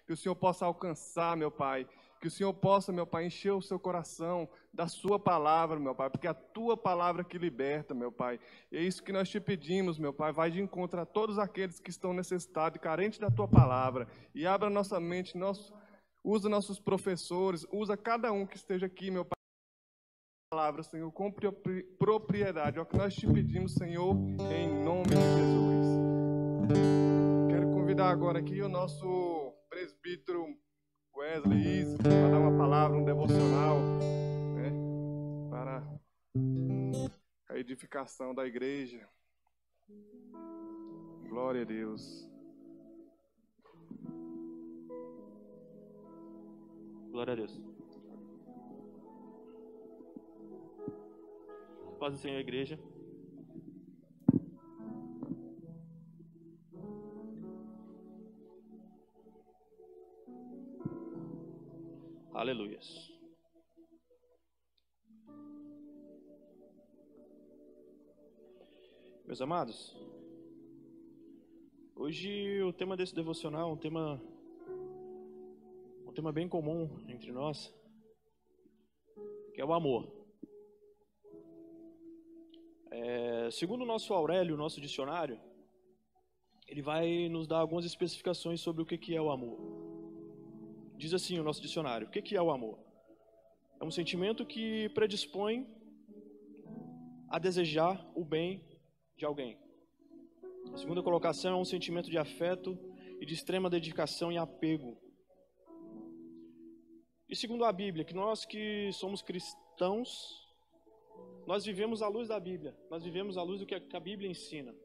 que o Senhor possa alcançar, meu Pai, que o Senhor possa, meu Pai, encher o seu coração da sua palavra, meu Pai, porque é a tua palavra que liberta, meu Pai. E é isso que nós te pedimos, meu Pai, vai de encontro a todos aqueles que estão necessitados e carentes da tua palavra, e abra nossa mente, usa nossos professores, usa cada um que esteja aqui, meu Pai, palavra, Senhor, com propriedade. É o que nós te pedimos, Senhor, em nome de Jesus. Quero convidar agora aqui o nosso presbítero Wesley Is para dar uma palavra, um devocional, né, para a edificação da igreja. Glória a Deus. Glória a Deus. Paz do Senhor, igreja. Aleluias. Meus amados, hoje o tema desse devocional é um tema bem comum entre nós, que é o amor. Segundo o nosso Aurélio, o nosso dicionário, ele vai nos dar algumas especificações sobre o que é o amor. Diz assim o nosso dicionário: o que é o amor? É um sentimento que predispõe a desejar o bem de alguém. A segunda colocação é um sentimento de afeto e de extrema dedicação e apego. E segundo a Bíblia, que nós que somos cristãos, nós vivemos à luz da Bíblia, nós vivemos à luz do que a Bíblia ensina.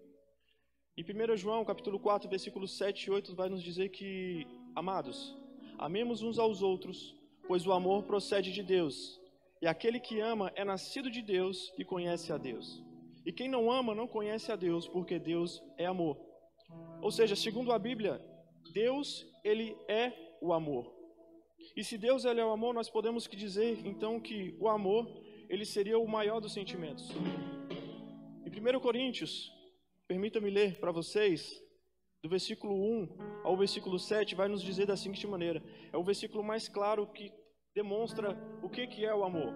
Em 1 João, capítulo 4, versículos 7 e 8, vai nos dizer que, amados, amemos uns aos outros, pois o amor procede de Deus, e aquele que ama é nascido de Deus e conhece a Deus. E quem não ama não conhece a Deus, porque Deus é amor. Ou seja, segundo a Bíblia, Deus, ele é o amor. E se Deus ele é o amor, nós podemos dizer então que o amor, ele seria o maior dos sentimentos. Em 1 Coríntios, permita-me ler para vocês, do versículo 1 ao versículo 7, vai nos dizer da seguinte maneira: é o versículo mais claro que demonstra o que é o amor.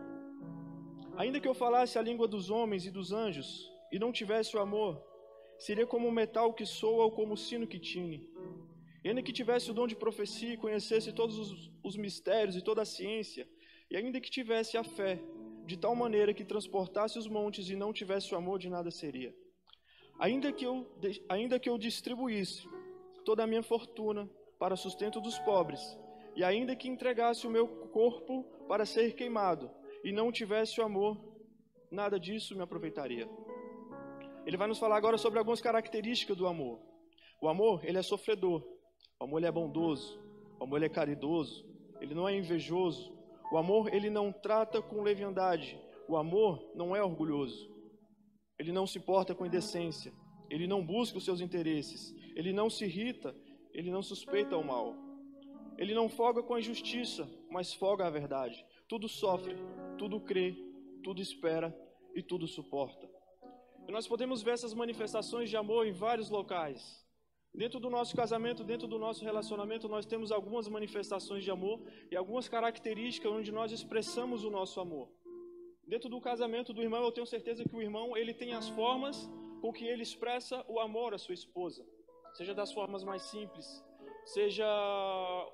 Ainda que eu falasse a língua dos homens e dos anjos, e não tivesse o amor, seria como um metal que soa ou como o sino que tine. E ainda que tivesse o dom de profecia e conhecesse todos os mistérios e toda a ciência, e ainda que tivesse a fé, de tal maneira que transportasse os montes e não tivesse o amor, de nada seria. Ainda que eu distribuísse toda a minha fortuna para sustento dos pobres, e ainda que entregasse o meu corpo para ser queimado, e não tivesse o amor, nada disso me aproveitaria. Ele vai nos falar agora sobre algumas características do amor. O amor, ele é sofredor. O amor, ele é bondoso. O amor, ele é caridoso. Ele não é invejoso. O amor, ele não trata com leviandade. O amor não é orgulhoso. Ele não se porta com indecência. Ele não busca os seus interesses. Ele não se irrita. Ele não suspeita o mal. Ele não folga com a injustiça, mas folga a verdade. Tudo sofre, tudo crê, tudo espera e tudo suporta. E nós podemos ver essas manifestações de amor em vários locais. Dentro do nosso casamento, dentro do nosso relacionamento, nós temos algumas manifestações de amor e algumas características onde nós expressamos o nosso amor. Dentro do casamento do irmão, eu tenho certeza que o irmão, ele tem as formas com que ele expressa o amor à sua esposa. Seja das formas mais simples, seja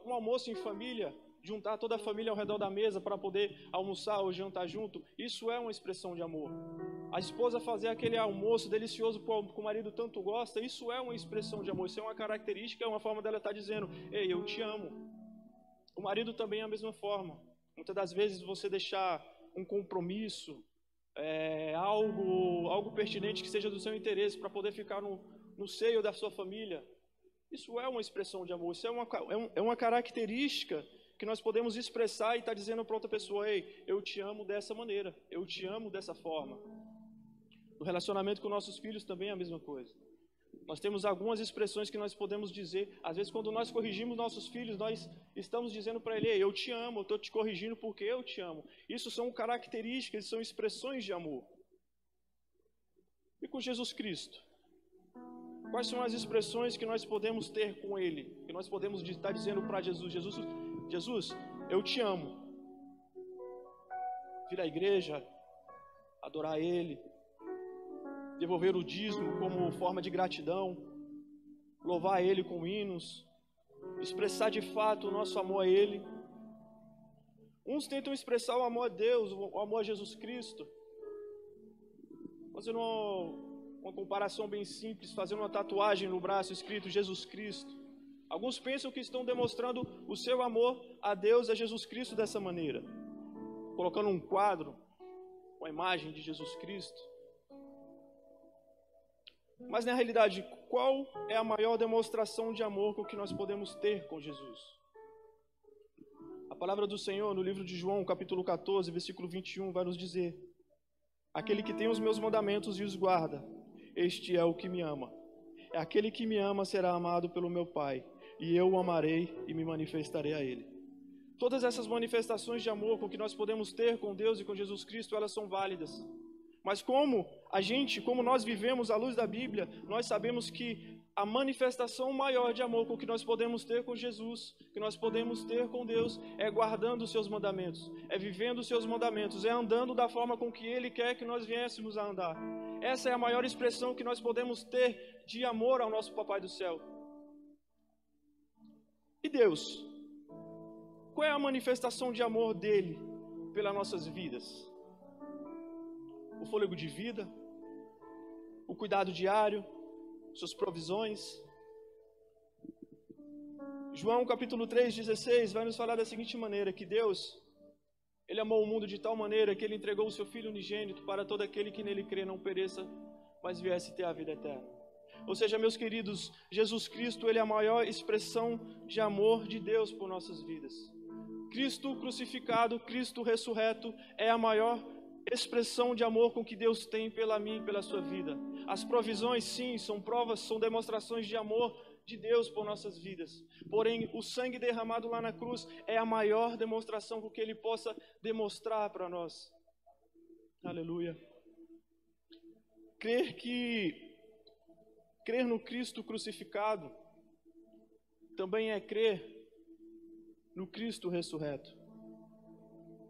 um almoço em família, juntar toda a família ao redor da mesa para poder almoçar ou jantar junto, isso é uma expressão de amor. A esposa fazer aquele almoço delicioso que o marido tanto gosta, isso é uma expressão de amor, isso é uma característica, é uma forma dela estar dizendo: ei, eu te amo. O marido também é a mesma forma. Muitas das vezes você deixar um compromisso, algo pertinente que seja do seu interesse para poder ficar no seio da sua família, isso é uma expressão de amor, isso é uma característica que nós podemos expressar e estar dizendo para outra pessoa: ei, eu te amo dessa maneira, eu te amo dessa forma. No relacionamento com nossos filhos também é a mesma coisa. Nós temos algumas expressões que nós podemos dizer. Às vezes, quando nós corrigimos nossos filhos, nós estamos dizendo para ele: ei, eu te amo, eu estou te corrigindo porque eu te amo. Isso são características, são expressões de amor. E com Jesus Cristo? Quais são as expressões que nós podemos ter com Ele? Que nós podemos estar dizendo para Jesus: Jesus, eu te amo. Vir à igreja, adorar Ele, devolver o dízimo como forma de gratidão, louvar Ele com hinos, expressar de fato o nosso amor a Ele. Uns tentam expressar o amor a Deus, o amor a Jesus Cristo, fazendo uma comparação bem simples, fazendo uma tatuagem no braço escrito Jesus Cristo. Alguns pensam que estão demonstrando o seu amor a Deus, a Jesus Cristo, dessa maneira, colocando um quadro com a imagem de Jesus Cristo. Mas na realidade, qual é a maior demonstração de amor que nós podemos ter com Jesus? A palavra do Senhor no livro de João, capítulo 14, versículo 21, vai nos dizer: aquele que tem os meus mandamentos e os guarda, este é o que me ama. É aquele que me ama será amado pelo meu Pai, e eu o amarei e me manifestarei a ele. Todas essas manifestações de amor com que nós podemos ter com Deus e com Jesus Cristo, elas são válidas. Mas como nós vivemos à luz da Bíblia, nós sabemos que a manifestação maior de amor com que nós podemos ter com Jesus, que nós podemos ter com Deus, é guardando os seus mandamentos, é vivendo os seus mandamentos, é andando da forma com que Ele quer que nós viéssemos a andar. Essa é a maior expressão que nós podemos ter de amor ao nosso Papai do Céu. E Deus? Qual é a manifestação de amor dele pelas nossas vidas? O fôlego de vida, o cuidado diário, suas provisões. João capítulo 3:16 vai nos falar da seguinte maneira: que Deus, Ele amou o mundo de tal maneira que Ele entregou o seu Filho unigênito para todo aquele que nele crê não pereça, mas viesse ter a vida eterna. Ou seja, meus queridos, Jesus Cristo, Ele é a maior expressão de amor de Deus por nossas vidas. Cristo crucificado, Cristo ressurreto é a maior expressão de amor com que Deus tem pela mim e pela sua vida. As provisões, sim, são provas, são demonstrações de amor de Deus por nossas vidas. Porém, o sangue derramado lá na cruz é a maior demonstração com que Ele possa demonstrar para nós. Aleluia. Crer no Cristo crucificado também é crer no Cristo ressurreto.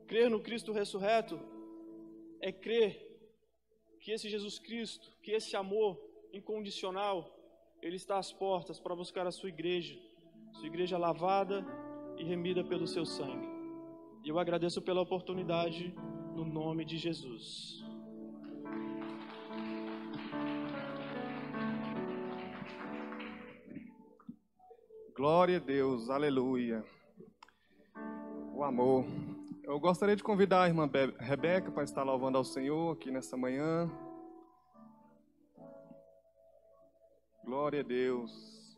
Crer no Cristo ressurreto é crer que esse Jesus Cristo, que esse amor incondicional, Ele está às portas para buscar a sua igreja lavada e remida pelo seu sangue. E eu agradeço pela oportunidade, no nome de Jesus. Glória a Deus, aleluia. O amor. Eu gostaria de convidar a irmã Rebeca para estar louvando ao Senhor aqui nessa manhã. Glória a Deus.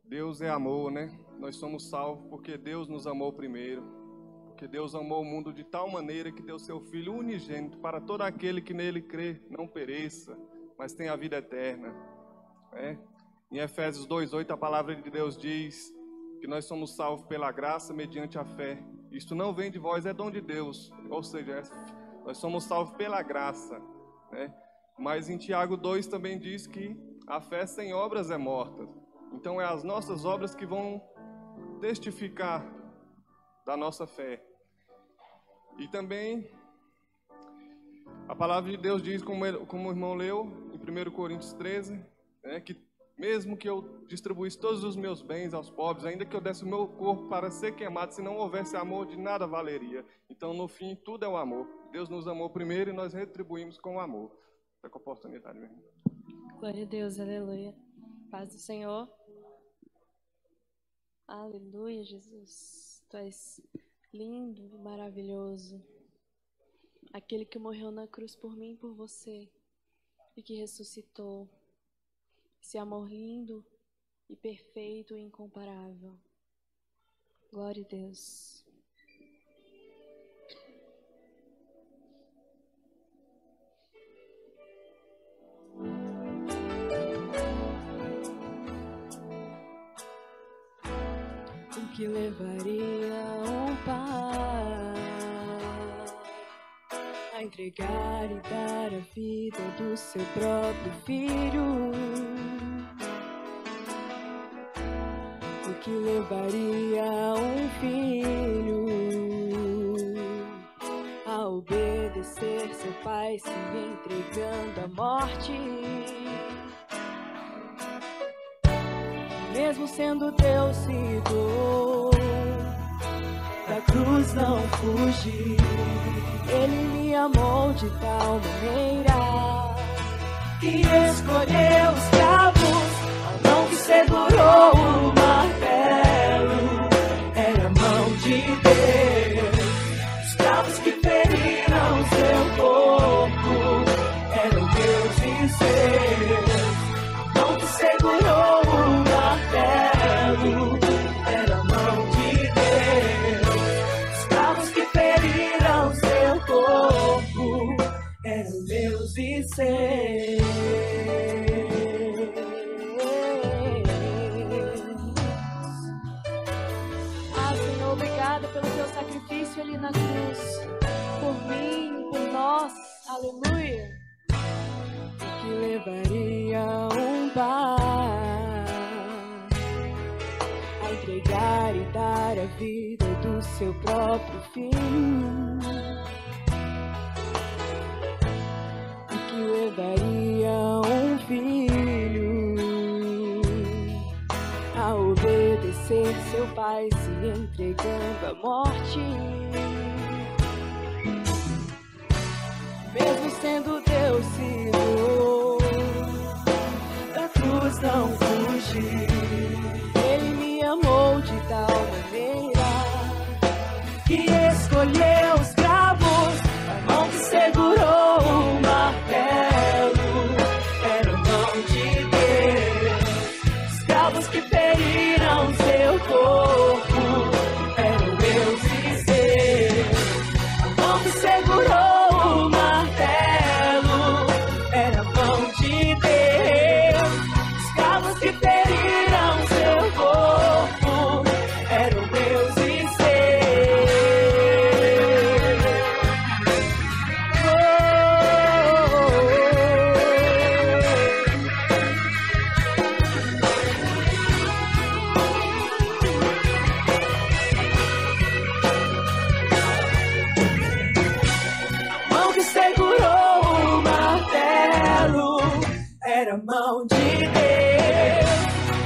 Deus é amor, né? Nós somos salvos porque Deus nos amou primeiro. Porque Deus amou o mundo de tal maneira que deu seu Filho unigênito para todo aquele que nele crê, não pereça, mas tenha a vida eterna. Em Efésios 2:8 a palavra de Deus diz que nós somos salvos pela graça mediante a fé. Isto não vem de vós, é dom de Deus. Ou seja, nós somos salvos pela graça, né? Mas em Tiago 2 também diz que a fé sem obras é morta. Então é as nossas obras que vão testificar da nossa fé. E também a palavra de Deus diz, como o irmão leu em 1 Coríntios 13, né, que mesmo que eu distribuísse todos os meus bens aos pobres, ainda que eu desse o meu corpo para ser queimado, se não houvesse amor, de nada valeria. Então, no fim, tudo é o amor. Deus nos amou primeiro e nós retribuímos com o amor. Está com a oportunidade mesmo. Glória a Deus, aleluia. Paz do Senhor. Aleluia, Jesus. Tu és lindo e maravilhoso. Aquele que morreu na cruz por mim e por você, e que ressuscitou. Esse amor lindo e perfeito e incomparável. Glória a Deus. O que levaria um pai a a entregar e dar a vida do seu próprio filho. O que levaria um filho a obedecer seu pai, se entregando à morte? Mesmo sendo Deus, se doou, da cruz não fugi. Ele me amou de tal maneira que escolheu os cravos, a mão que segurou o martelo era a mão de Deus. Os cravos que feriram seu corpo eram Deus e seus. A mão que segurou o martelo era a mão de Deus. Os cravos que feriram seu corpo eram Deus e seus. Ah, Senhor, obrigada pelo teu sacrifício ali na cruz, por mim, por nós, aleluia. O que levaria um pai a entregar e dar a vida do seu próprio filho? O que levaria um filho a obedecer seu pai, se entregando à morte? Mesmo sendo Deus, se doou, da cruz não fugi. Ele me amou de tal maneira que escolheu os cravos, a mão que segurou o martelo era a mão de Deus. Os cravos que feriram seu corpo eram Deus e seus. A mão que segurou o martelo era a mão de Deus. Os cravos que feriram seu corpo eram Deus e seus. A mão que segurou o martelo era a mão de Deus.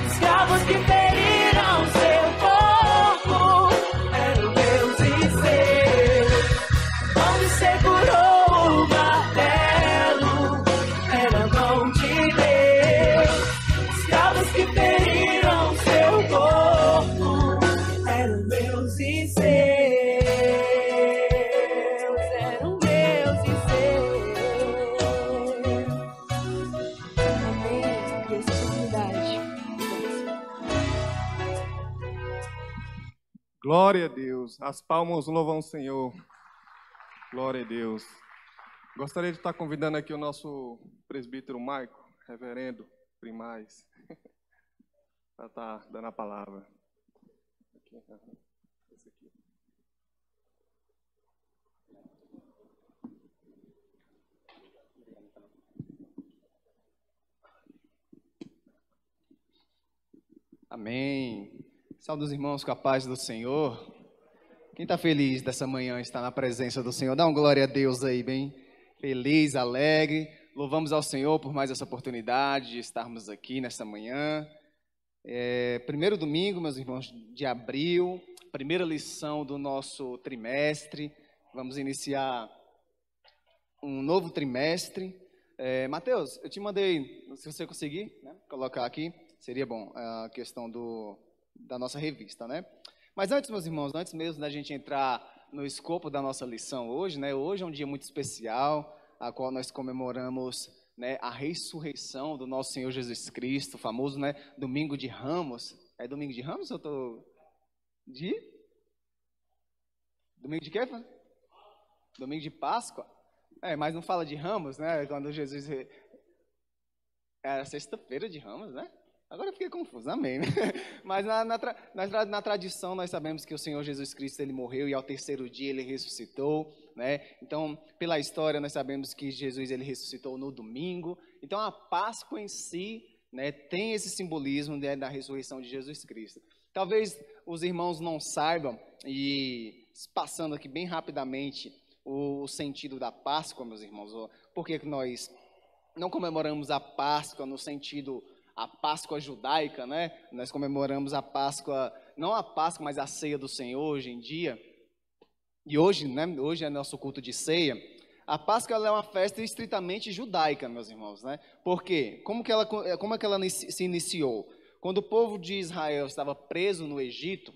Os cravos que feriram seu corpo eram Deus e seus. A mão que segurou o martelo era a mão de Deus. Os cravos que feriram seu corpo eram Deus e seus. Eram Deus e seus. Amém. Que essa oportunidade. Glória a Deus. As palmas louvam o Senhor. Glória a Deus. Gostaria de estar convidando aqui o nosso presbítero Maico, reverendo Primaz, para estar dando a palavra. Aqui, esse aqui. Amém. Salve os irmãos com a paz do Senhor. Quem está feliz dessa manhã estar na presença do Senhor? Dá uma glória a Deus aí, bem feliz, alegre. Louvamos ao Senhor por mais essa oportunidade de estarmos aqui nesta manhã. Primeiro domingo, meus irmãos, de abril, primeira lição do nosso trimestre. Vamos iniciar um novo trimestre. Mateus, eu te mandei, se você conseguir, né, colocar aqui, seria bom, a questão da nossa revista, né? Mas antes, meus irmãos, antes mesmo da gente entrar no escopo da nossa lição hoje, né? Hoje é um dia muito especial, a qual nós comemoramos, né, a ressurreição do nosso Senhor Jesus Cristo, o famoso, né, Domingo de Ramos. É Domingo de Ramos ou eu tô... Domingo de quê? Domingo de Páscoa? Mas não fala de Ramos, né? Quando Jesus... Era sexta-feira de Ramos, né? Agora eu fiquei confuso, amém. Mas na tradição nós sabemos que o Senhor Jesus Cristo, ele morreu e ao terceiro dia ele ressuscitou. né? Então, pela história, nós sabemos que Jesus ele ressuscitou no domingo. Então, a Páscoa em si, né, tem esse simbolismo, né, da ressurreição de Jesus Cristo. Talvez os irmãos não saibam, e passando aqui bem rapidamente o sentido da Páscoa, meus irmãos, por que nós não comemoramos a Páscoa no sentido, a Páscoa judaica, né? Nós comemoramos a Páscoa, não a Páscoa, mas a ceia do Senhor hoje em dia. E hoje, né? Hoje é nosso culto de ceia. A Páscoa ela é uma festa estritamente judaica, meus irmãos, né? Por quê? Como é que ela se iniciou? Quando o povo de Israel estava preso no Egito,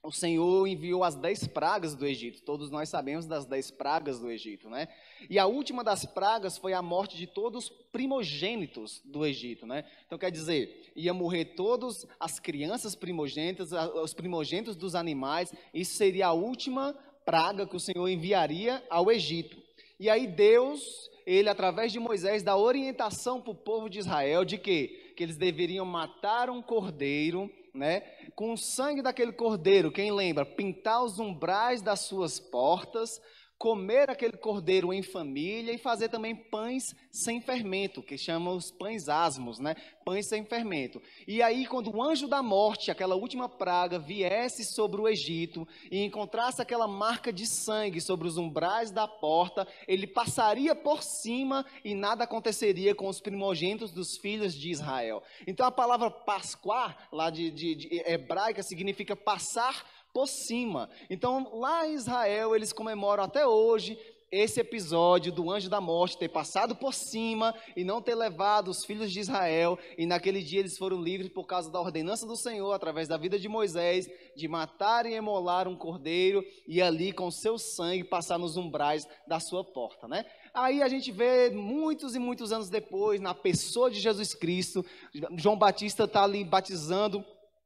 o Senhor enviou as 10 pragas do Egito. Todos nós sabemos das 10 pragas do Egito, né? E a última das pragas foi a morte de todos os primogênitos do Egito, né? Então, quer dizer, ia morrer todas as crianças primogênitas, os primogênitos dos animais. Isso seria a última praga que o Senhor enviaria ao Egito. E aí Deus, ele através de Moisés, dá orientação para o povo de Israel de quê? Que eles deveriam matar um cordeiro, né? Com o sangue daquele cordeiro, quem lembra? Pintar os umbrais das suas portas, comer aquele cordeiro em família e fazer também pães sem fermento, que chamam os pães asmos, né? Pães sem fermento. E aí, quando o anjo da morte, aquela última praga, viesse sobre o Egito e encontrasse aquela marca de sangue sobre os umbrais da porta, ele passaria por cima e nada aconteceria com os primogênitos dos filhos de Israel. Então, a palavra Pascuá, lá de hebraica, significa passar por cima. Então, lá em Israel, eles comemoram até hoje esse episódio do anjo da morte ter passado por cima e não ter levado os filhos de Israel, e naquele dia eles foram livres por causa da ordenança do Senhor, através da vida de Moisés, de matar e emolar um cordeiro e ali com seu sangue passar nos umbrais da sua porta, né? Aí a gente vê muitos e muitos anos depois, na pessoa de Jesus Cristo, João Batista está ali batizando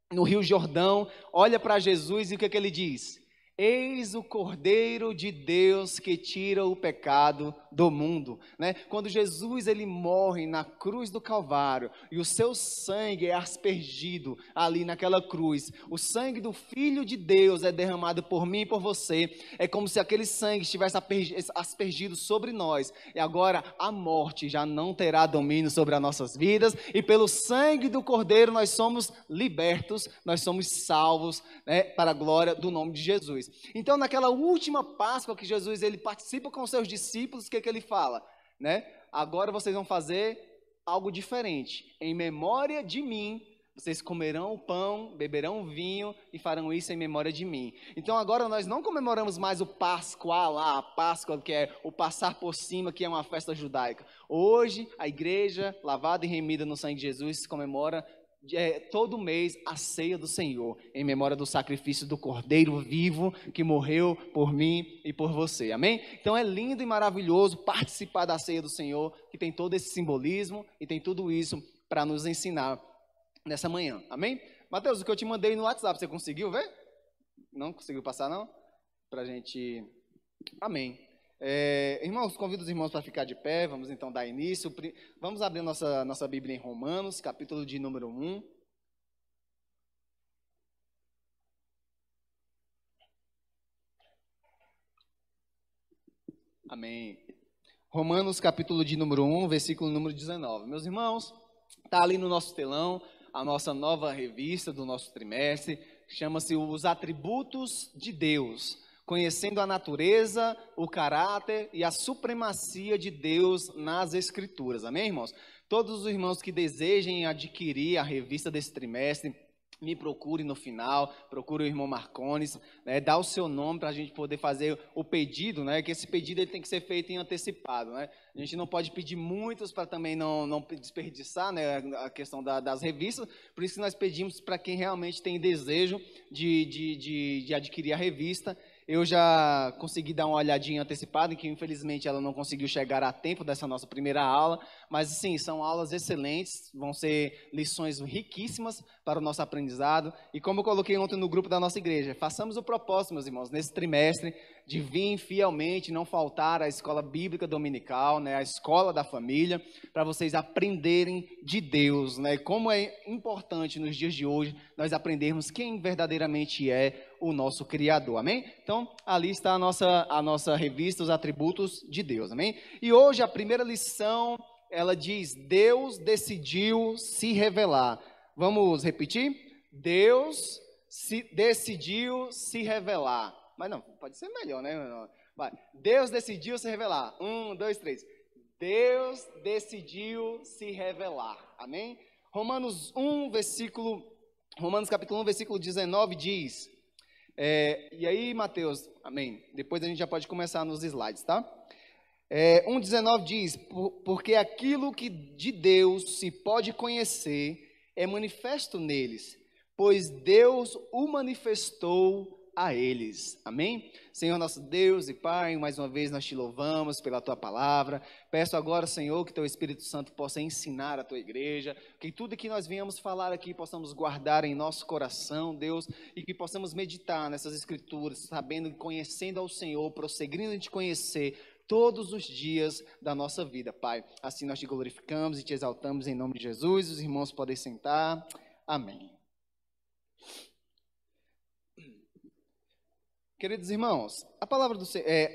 no Rio Jordão, olha para Jesus e o que ele diz? Eis o Cordeiro de Deus que tira o pecado do mundo, né? Quando Jesus ele morre na cruz do Calvário e o seu sangue é aspergido ali naquela cruz, o sangue do Filho de Deus é derramado por mim e por você, é como se aquele sangue estivesse aspergido sobre nós, e agora a morte já não terá domínio sobre as nossas vidas, e pelo sangue do Cordeiro nós somos libertos, nós somos salvos, né, para a glória do nome de Jesus. Então, naquela última Páscoa que Jesus ele participa com os seus discípulos, o que ele fala? Né? Agora vocês vão fazer algo diferente. Em memória de mim, vocês comerão o pão, beberão o vinho e farão isso em memória de mim. Então, agora nós não comemoramos mais o Pascual lá, a Páscoa, que é o passar por cima, que é uma festa judaica. Hoje, a igreja, lavada e remida no sangue de Jesus, comemora todo mês a ceia do Senhor, em memória do sacrifício do Cordeiro vivo que morreu por mim e por você, amém? Então é lindo e maravilhoso participar da ceia do Senhor, que tem todo esse simbolismo e tem tudo isso para nos ensinar nessa manhã, amém? Mateus, o que eu te mandei no WhatsApp, você conseguiu ver? Não conseguiu passar não? Pra gente, amém. Irmãos, convido os irmãos para ficar de pé, vamos então dar início. Vamos abrir nossa Bíblia em Romanos, capítulo de número 1. Amém. Romanos, capítulo de número 1, versículo número 19. Meus irmãos, está ali no nosso telão a nossa nova revista do nosso trimestre, chama-se Os Atributos de Deus. Conhecendo a natureza, o caráter e a supremacia de Deus nas Escrituras. Amém, irmãos? Todos os irmãos que desejem adquirir a revista desse trimestre, me procure no final, procure o irmão Marcones, né, dá o seu nome para a gente poder fazer o pedido, né, que esse pedido ele tem que ser feito em antecipado, né, a gente não pode pedir muitos para também não desperdiçar, né, a questão das revistas, por isso que nós pedimos para quem realmente tem desejo de adquirir a revista. Eu já consegui dar uma olhadinha antecipada, que infelizmente ela não conseguiu chegar a tempo dessa nossa primeira aula, mas sim, são aulas excelentes, vão ser lições riquíssimas para o nosso aprendizado. E como eu coloquei ontem no grupo da nossa igreja, façamos o propósito, meus irmãos, nesse trimestre, de vir fielmente, não faltar à escola bíblica dominical, né, a escola da família, para vocês aprenderem de Deus, né, como é importante nos dias de hoje nós aprendermos quem verdadeiramente é o nosso Criador, amém? Então, ali está a nossa revista, os atributos de Deus, amém? E hoje a primeira lição, ela diz, Deus decidiu se revelar. Vamos repetir? Deus decidiu se revelar. Mas não, pode ser melhor, né? Vai. Deus decidiu se revelar. 1, 2, 3. Deus decidiu se revelar. Amém? Romanos capítulo 1, versículo 19 diz. E aí, Mateus, amém? Depois a gente já pode começar nos slides, tá? 1,19 diz, porque aquilo que de Deus se pode conhecer é manifesto neles, pois Deus o manifestou a eles. Amém? Senhor nosso Deus e Pai, mais uma vez nós te louvamos pela tua palavra. Peço agora, Senhor, que teu Espírito Santo possa ensinar a tua igreja, que tudo que nós viemos falar aqui possamos guardar em nosso coração, Deus, e que possamos meditar nessas escrituras, sabendo e conhecendo ao Senhor, prosseguindo em te conhecer todos os dias da nossa vida, Pai. Assim nós te glorificamos e te exaltamos em nome de Jesus. Os irmãos podem sentar. Amém. Queridos irmãos, a palavra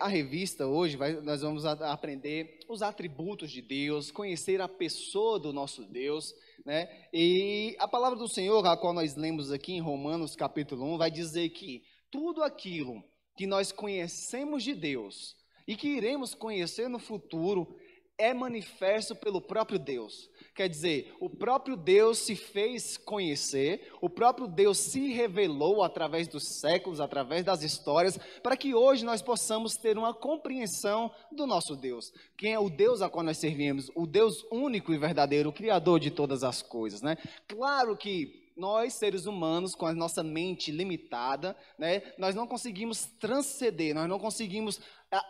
a revista hoje, nós vamos aprender os atributos de Deus, conhecer a pessoa do nosso Deus, né? E a palavra do Senhor, a qual nós lemos aqui em Romanos capítulo 1, vai dizer que tudo aquilo que nós conhecemos de Deus e que iremos conhecer no futuro é manifesto pelo próprio Deus. Quer dizer, o próprio Deus se fez conhecer, o próprio Deus se revelou através dos séculos, através das histórias, para que hoje nós possamos ter uma compreensão do nosso Deus. Quem é o Deus a qual nós servimos? O Deus único e verdadeiro, o Criador de todas as coisas, né? Claro que nós, seres humanos, com a nossa mente limitada, né, nós não conseguimos transcender, nós não conseguimos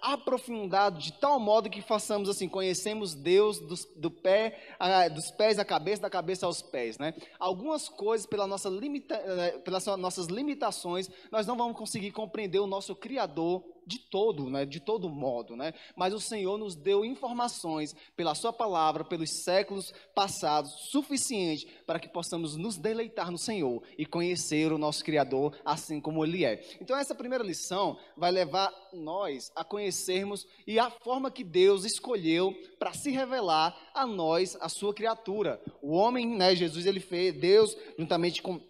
aprofundar de tal modo que façamos assim, conhecemos Deus dos pés à cabeça, da cabeça aos pés, né? Algumas coisas, pelas nossas limitações, nós não vamos conseguir compreender o nosso Criador de todo modo, né? Mas o Senhor nos deu informações pela sua palavra, pelos séculos passados, suficiente para que possamos nos deleitar no Senhor e conhecer o nosso Criador assim como Ele é. Então essa primeira lição vai levar nós a conhecermos e a forma que Deus escolheu para se revelar a nós, a sua criatura. O homem, né, Jesus, ele fez, Deus, juntamente com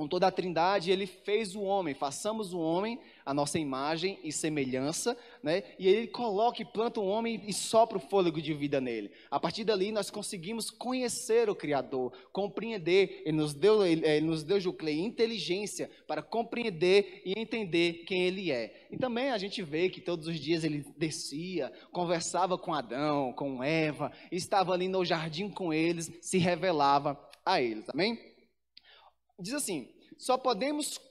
toda a Trindade, ele fez o homem, façamos o homem a nossa imagem e semelhança, né? E ele coloca e planta um homem e sopra o fôlego de vida nele. A partir dali nós conseguimos conhecer o Criador, compreender. Ele nos deu, Juclei, inteligência para compreender e entender quem ele é. E também a gente vê que todos os dias ele descia, conversava com Adão, com Eva, estava ali no jardim com eles, se revelava a eles, amém? Diz assim,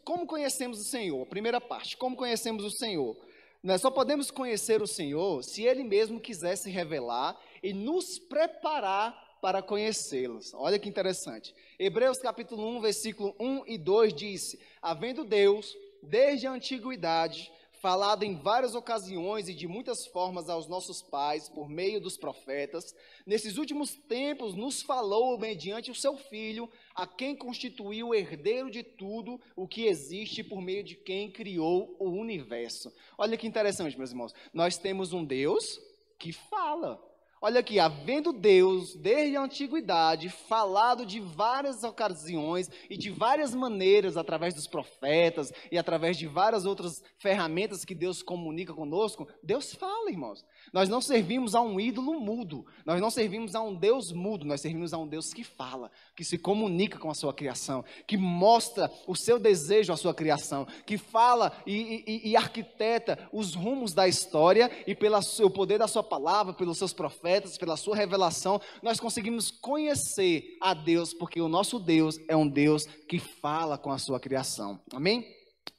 como conhecemos o Senhor? A primeira parte, como conhecemos o Senhor? Nós só podemos conhecer o Senhor se Ele mesmo quiser se revelar e nos preparar para conhecê-los. Olha que interessante. Hebreus capítulo 1, versículo 1 e 2 diz, havendo Deus, desde a antiguidade, falado em várias ocasiões e de muitas formas aos nossos pais, por meio dos profetas, nesses últimos tempos nos falou mediante o seu Filho, a quem constituiu o herdeiro de tudo o que existe, por meio de quem criou o universo. Olha que interessante, meus irmãos. Nós temos um Deus que fala. Olha aqui, havendo Deus, desde a antiguidade, falado de várias ocasiões e de várias maneiras, através dos profetas e através de várias outras ferramentas que Deus comunica conosco, Deus fala, irmãos. Nós não servimos a um ídolo mudo, nós não servimos a um Deus mudo, nós servimos a um Deus que fala, que se comunica com a sua criação, que mostra o seu desejo à sua criação, que fala e arquiteta os rumos da história e pelo poder da sua palavra, pelos seus profetas, pela sua revelação, nós conseguimos conhecer a Deus, porque o nosso Deus é um Deus que fala com a sua criação, amém?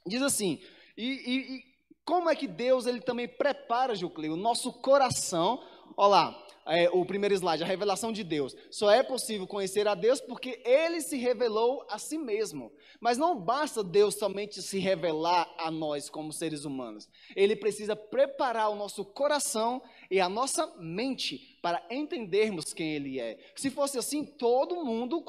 Diz assim, como é que Deus ele também prepara, Juclei, o nosso coração, olha lá, o primeiro slide, a revelação de Deus. Só é possível conhecer a Deus porque Ele se revelou a si mesmo. Mas não basta Deus somente se revelar a nós como seres humanos. Ele precisa preparar o nosso coração e a nossa mente para entendermos quem Ele é. Se fosse assim, todo mundo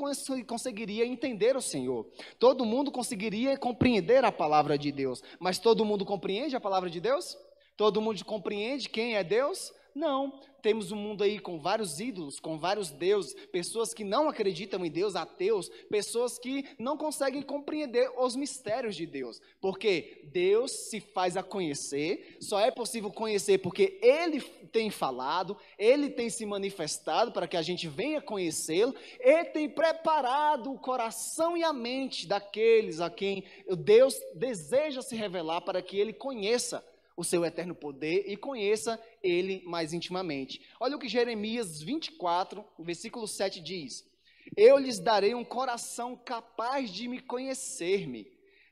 conseguiria entender o Senhor. Todo mundo conseguiria compreender a palavra de Deus. Mas todo mundo compreende a palavra de Deus? Todo mundo compreende quem é Deus? Não, temos um mundo aí com vários ídolos, com vários deuses, pessoas que não acreditam em Deus, ateus, pessoas que não conseguem compreender os mistérios de Deus, porque Deus se faz a conhecer, só é possível conhecer porque Ele tem falado, Ele tem se manifestado para que a gente venha conhecê-lo, Ele tem preparado o coração e a mente daqueles a quem Deus deseja se revelar para que Ele conheça o seu eterno poder e conheça Ele mais intimamente. Olha o que Jeremias 24, versículo 7 diz: eu lhes darei um coração capaz de me conhecer-me,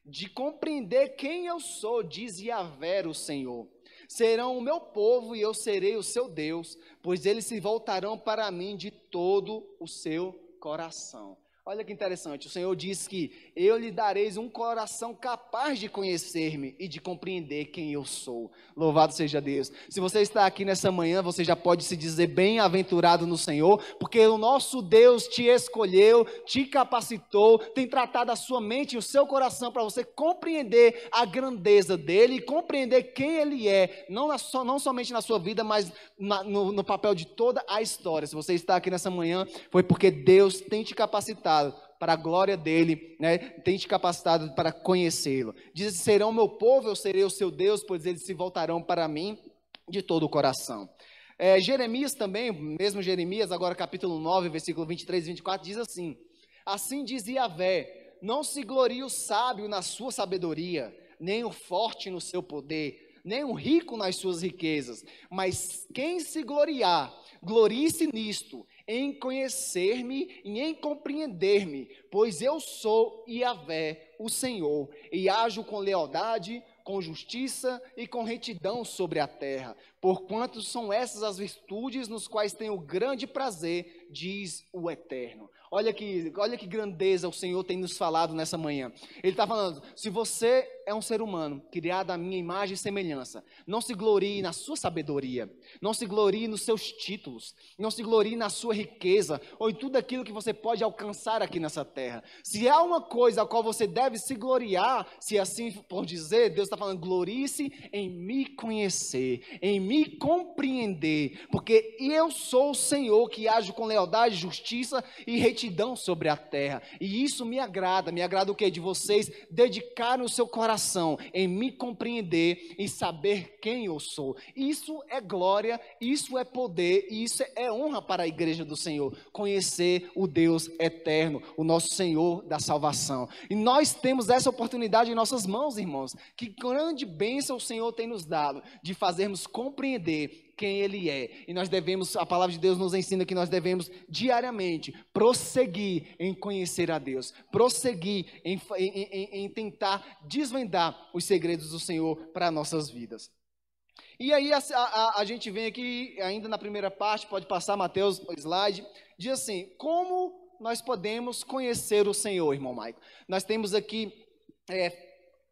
de compreender quem eu sou, diz Yahvé, o Senhor. Serão o meu povo e eu serei o seu Deus, pois eles se voltarão para mim de todo o seu coração. Olha que interessante, o Senhor diz que eu lhe dareis um coração capaz de conhecer-me e de compreender quem eu sou. Louvado seja Deus. Se você está aqui nessa manhã, você já pode se dizer bem-aventurado no Senhor, porque o nosso Deus te escolheu, te capacitou, tem tratado a sua mente e o seu coração para você compreender a grandeza dEle e compreender quem Ele é, não somente na sua vida, mas no papel de toda a história. Se você está aqui nessa manhã, foi porque Deus tem te capacitado para a glória dele, né? Tem te capacitado para conhecê-lo. Diz: serão meu povo, eu serei o seu Deus, pois eles se voltarão para mim de todo o coração. Jeremias também, mesmo Jeremias, agora capítulo 9, versículo 23 e 24, diz assim: assim diz Yahvé, não se glorie o sábio na sua sabedoria, nem o forte no seu poder, nem o rico nas suas riquezas, mas quem se gloriar, glorie-se nisto, em conhecer-me e em compreender-me, pois eu sou Yahvé, o Senhor, e ajo com lealdade, com justiça e com retidão sobre a terra, porquanto são essas as virtudes nos quais tenho grande prazer, diz o Eterno. Olha que grandeza o Senhor tem nos falado nessa manhã. Ele está falando: se você é um ser humano, criado à minha imagem e semelhança, não se glorie na sua sabedoria, não se glorie nos seus títulos, não se glorie na sua riqueza, ou em tudo aquilo que você pode alcançar aqui nessa terra. Se há uma coisa a qual você deve se gloriar, se assim por dizer, Deus está falando: glorie-se em me conhecer, em me compreender, porque eu sou o Senhor que ajo com lealdade, justiça e retidão sobre a terra, e isso me agrada o quê? De vocês dedicarem o seu coração em me compreender e saber quem eu sou. Isso é glória, isso é poder, e isso é honra para a igreja do Senhor, conhecer o Deus eterno, o nosso Senhor da salvação. E nós temos essa oportunidade em nossas mãos, irmãos. Que grande bênção o Senhor tem nos dado de fazermos compreender quem Ele é. E nós devemos, a palavra de Deus nos ensina que nós devemos diariamente prosseguir em conhecer a Deus, prosseguir em tentar desvendar os segredos do Senhor para nossas vidas. E aí a gente vem aqui, ainda na primeira parte, pode passar, Mateus, o slide, diz assim: como nós podemos conhecer o Senhor, irmão Maico? Nós temos aqui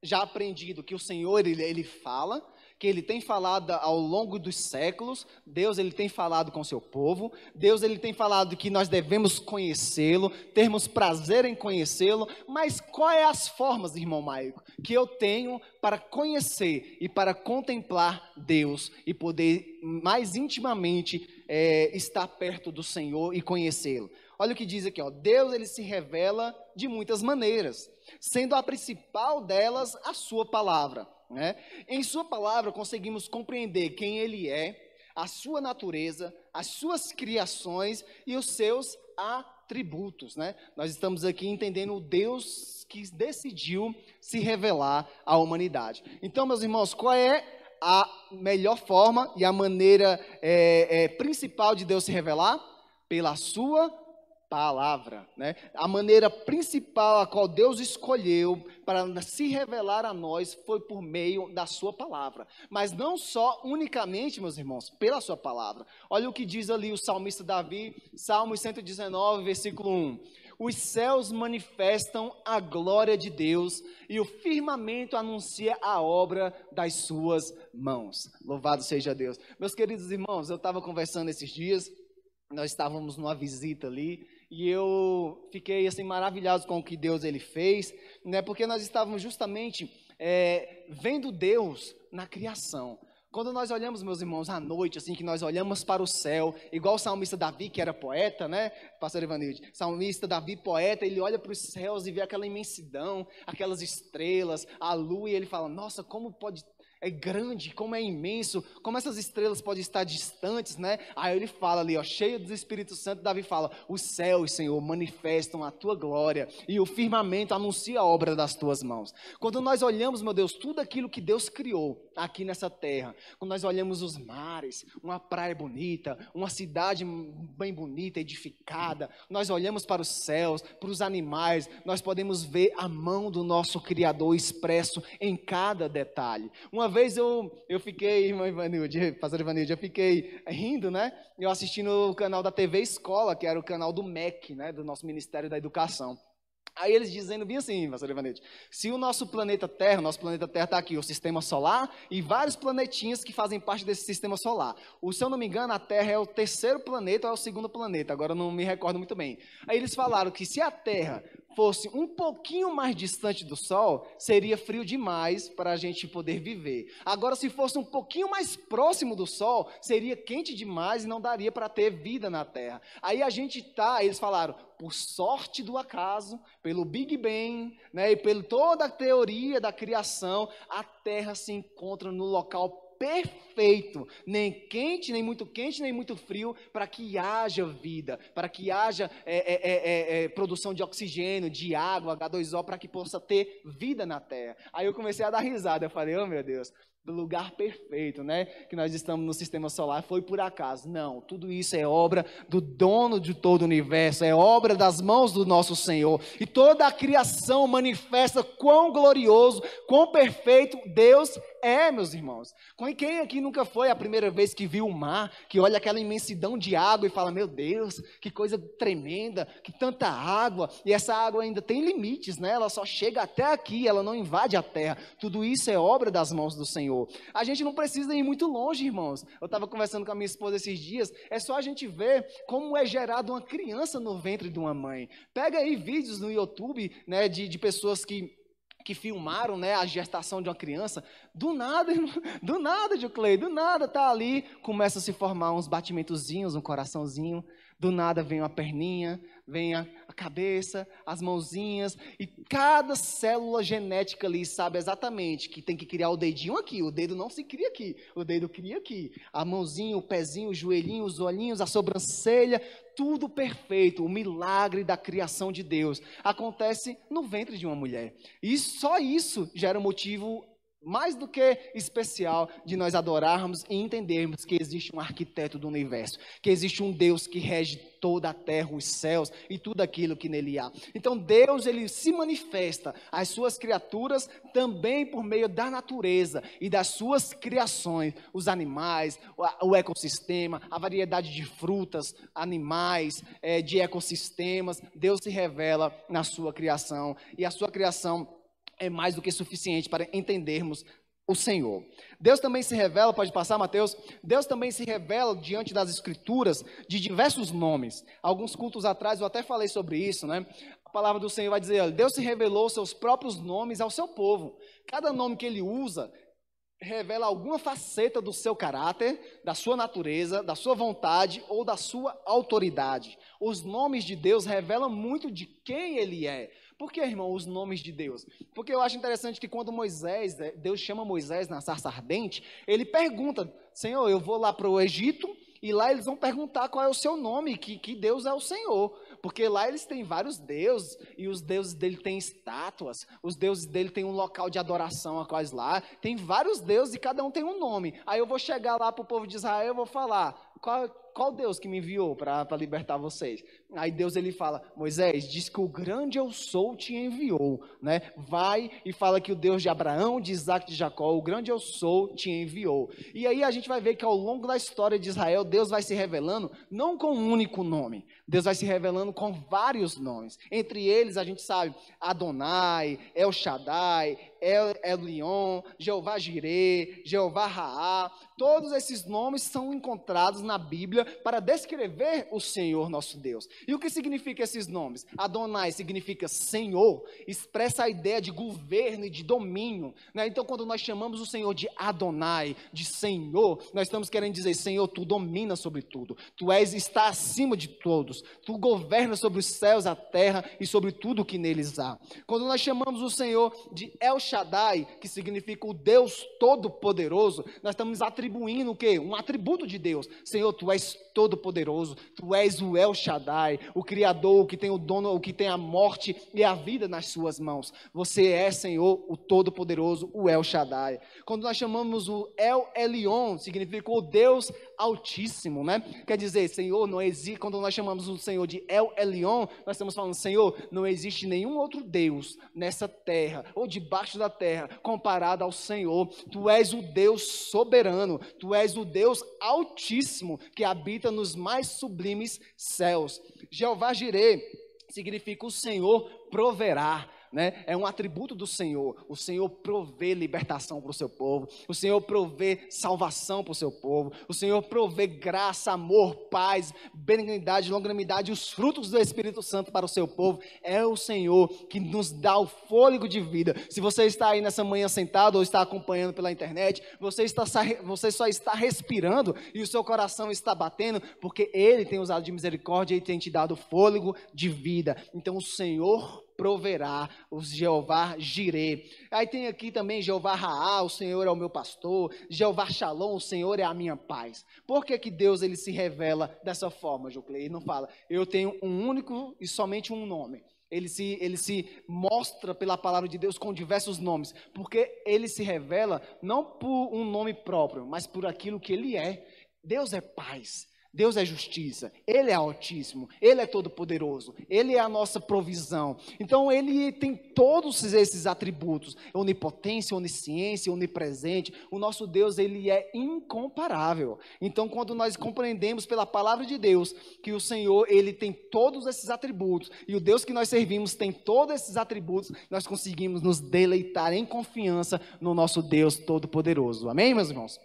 já aprendido que o Senhor, ele fala, que Ele tem falado ao longo dos séculos. Deus, Ele tem falado com o seu povo. Deus, Ele tem falado que nós devemos conhecê-lo, termos prazer em conhecê-lo. Mas quais as formas, irmão Maico, que eu tenho para conhecer e para contemplar Deus e poder mais intimamente estar perto do Senhor e conhecê-lo? Olha o que diz aqui, ó: Deus, Ele se revela de muitas maneiras, sendo a principal delas a sua palavra. Em sua palavra conseguimos compreender quem Ele é, a sua natureza, as suas criações e os seus atributos. Nós estamos aqui entendendo o Deus que decidiu se revelar à humanidade. Então, meus irmãos, qual é a melhor forma e a maneira principal de Deus se revelar? Pela sua palavra, né? A maneira principal a qual Deus escolheu para se revelar a nós foi por meio da sua palavra. Mas não só unicamente, meus irmãos, pela sua palavra. Olha o que diz ali o salmista Davi, Salmo 119, versículo 1. Os céus manifestam a glória de Deus e o firmamento anuncia a obra das suas mãos. Louvado seja Deus. Meus queridos irmãos, eu estava conversando esses dias, nós estávamos numa visita ali, e eu fiquei assim maravilhado com o que Deus ele fez, né? Porque nós estávamos justamente vendo Deus na criação. Quando nós olhamos, meus irmãos, à noite, assim, que nós olhamos para o céu, igual o salmista Davi, que era poeta, né, pastor Ivanilde? Salmista Davi, poeta, ele olha para os céus e vê aquela imensidão, aquelas estrelas, a lua, e ele fala, nossa, como pode... É grande, como é imenso, como essas estrelas podem estar distantes, né? Aí ele fala ali, ó, cheio do Espírito Santo, Davi fala, os céus, Senhor, manifestam a tua glória e o firmamento anuncia a obra das tuas mãos. Quando nós olhamos, meu Deus, tudo aquilo que Deus criou aqui nessa terra, quando nós olhamos os mares, uma praia bonita, uma cidade bem bonita, edificada, nós olhamos para os céus, para os animais, nós podemos ver a mão do nosso Criador expresso em cada detalhe. Uma vez eu fiquei, irmã Ivanilde, pastor Ivanilde, eu fiquei rindo, né? Eu assistindo o canal da TV Escola, que era o canal do MEC, né? Do nosso Ministério da Educação. Aí eles dizendo bem assim, pastor Ivanilde, se o nosso planeta Terra está aqui, o sistema solar, e vários planetinhas que fazem parte desse sistema solar. Se eu não me engano, a Terra é o terceiro planeta ou é o segundo planeta, agora eu não me recordo muito bem. Aí eles falaram que se a Terra fosse um pouquinho mais distante do Sol, seria frio demais para a gente poder viver. Agora, se fosse um pouquinho mais próximo do Sol, seria quente demais e não daria para ter vida na Terra. Aí eles falaram, por sorte do acaso, pelo Big Bang, né, e pela toda a teoria da criação, a Terra se encontra no local perfeito, nem quente, nem muito frio, para que haja vida, para que haja produção de oxigênio, de água, H2O, para que possa ter vida na Terra. Aí eu comecei a dar risada, eu falei, oh meu Deus, do lugar perfeito, né, que nós estamos no sistema solar, foi por acaso. Não, tudo isso é obra do dono de todo o universo, é obra das mãos do nosso Senhor, e toda a criação manifesta quão glorioso, quão perfeito Deus é, meus irmãos. Quem aqui nunca foi a primeira vez que viu o mar, que olha aquela imensidão de água e fala, meu Deus, que coisa tremenda, que tanta água, e essa água ainda tem limites, né? Ela só chega até aqui, ela não invade a terra. Tudo isso é obra das mãos do Senhor. A gente não precisa ir muito longe, irmãos. Eu estava conversando com a minha esposa esses dias, é só a gente ver como é gerada uma criança no ventre de uma mãe. Pega aí vídeos no YouTube, né, de pessoas que filmaram, né, a gestação de uma criança, do nada, Dioclei, do nada, tá ali, começa a se formar uns batimentozinhos, um coraçãozinho, do nada vem uma perninha, vem a cabeça, as mãozinhas, e cada célula genética ali sabe exatamente que tem que criar o dedinho aqui, o dedo não se cria aqui, o dedo cria aqui, a mãozinha, o pezinho, o joelhinho, os olhinhos, a sobrancelha, tudo perfeito, o milagre da criação de Deus acontece no ventre de uma mulher, e só isso gera motivo mais do que especial de nós adorarmos e entendermos que existe um arquiteto do universo, que existe um Deus que rege toda a terra, os céus e tudo aquilo que nele há. Então Deus, ele se manifesta às suas criaturas também por meio da natureza e das suas criações, os animais, o ecossistema, a variedade de frutas, animais, de ecossistemas. Deus se revela na sua criação, e a sua criação é mais do que suficiente para entendermos o Senhor. Deus também se revela, pode passar, Mateus? Deus também se revela diante das Escrituras de diversos nomes. Alguns cultos atrás eu até falei sobre isso, né? A palavra do Senhor vai dizer, olha, Deus se revelou seus próprios nomes ao seu povo. Cada nome que ele usa revela alguma faceta do seu caráter, da sua natureza, da sua vontade ou da sua autoridade. Os nomes de Deus revelam muito de quem ele é. Por que, irmão, os nomes de Deus? Porque eu acho interessante que quando Deus chama Moisés na sarça ardente, ele pergunta, Senhor, eu vou lá para o Egito, e lá eles vão perguntar qual é o seu nome, que Deus é o Senhor. Porque lá eles têm vários deuses, e os deuses dele têm estátuas, os deuses dele têm um local de adoração a quais lá, tem vários deuses e cada um tem um nome. Aí eu vou chegar lá para o povo de Israel e vou falar, qual Deus que me enviou para libertar vocês? Aí Deus ele fala, Moisés, diz que o grande eu sou te enviou, né? Vai e fala que o Deus de Abraão, de Isaac, de Jacó, o grande eu sou te enviou. E aí a gente vai ver que ao longo da história de Israel, Deus vai se revelando não com um único nome, Deus vai se revelando com vários nomes. Entre eles a gente sabe Adonai, El Shaddai, El Elyon, Jeová Jireh, Jeová Raá. Todos esses nomes são encontrados na Bíblia para descrever o Senhor nosso Deus. E o que significa esses nomes? Adonai significa Senhor, expressa a ideia de governo e de domínio, né? Então quando nós chamamos o Senhor de Adonai, de Senhor, nós estamos querendo dizer, Senhor, tu dominas sobre tudo, tu está acima de todos, tu governas sobre os céus, a terra e sobre tudo que neles há. Quando nós chamamos o Senhor de El Shaddai, que significa o Deus Todo-Poderoso, nós estamos atribuindo o quê? Um atributo de Deus. Senhor, tu és todo-poderoso, tu és o El Shaddai, o Criador, o que tem o dono, o que tem a morte e a vida nas suas mãos. Você é, Senhor, o todo-poderoso, o El Shaddai. Quando nós chamamos o El Elyon, significa o Deus Altíssimo, né? Quer dizer, Senhor, não existe, quando nós chamamos o Senhor de El Elyon, nós estamos falando, Senhor, não existe nenhum outro Deus nessa terra, ou debaixo da terra, comparado ao Senhor. Tu és o Deus soberano, tu és o Deus Altíssimo, que habita nos mais sublimes céus. Jeová Jireh significa o Senhor proverá, né? É um atributo do Senhor. O Senhor provê libertação para o seu povo, o Senhor provê salvação para o seu povo, o Senhor provê graça, amor, paz, benignidade, longanimidade, os frutos do Espírito Santo para o seu povo. É o Senhor que nos dá o fôlego de vida. Se você está aí nessa manhã sentado ou está acompanhando pela internet, você só está respirando e o seu coração está batendo porque Ele tem usado de misericórdia e tem te dado fôlego de vida. Então o Senhor proverá, o Jeová Jireh. Aí tem aqui também Jeová Raá, o Senhor é o meu pastor, Jeová Shalom, o Senhor é a minha paz. Por que que Deus ele se revela dessa forma, Juclei? Ele não fala, eu tenho um único e somente um nome. Ele se mostra pela palavra de Deus com diversos nomes, porque ele se revela não por um nome próprio, mas por aquilo que ele é. Deus é paz. Deus é justiça, Ele é altíssimo, Ele é todo-poderoso, Ele é a nossa provisão. Então Ele tem todos esses atributos, onipotência, onisciência, onipresente. O nosso Deus, Ele é incomparável. Então quando nós compreendemos pela palavra de Deus que o Senhor, Ele tem todos esses atributos, e o Deus que nós servimos tem todos esses atributos, nós conseguimos nos deleitar em confiança no nosso Deus todo-poderoso. Amém, meus irmãos?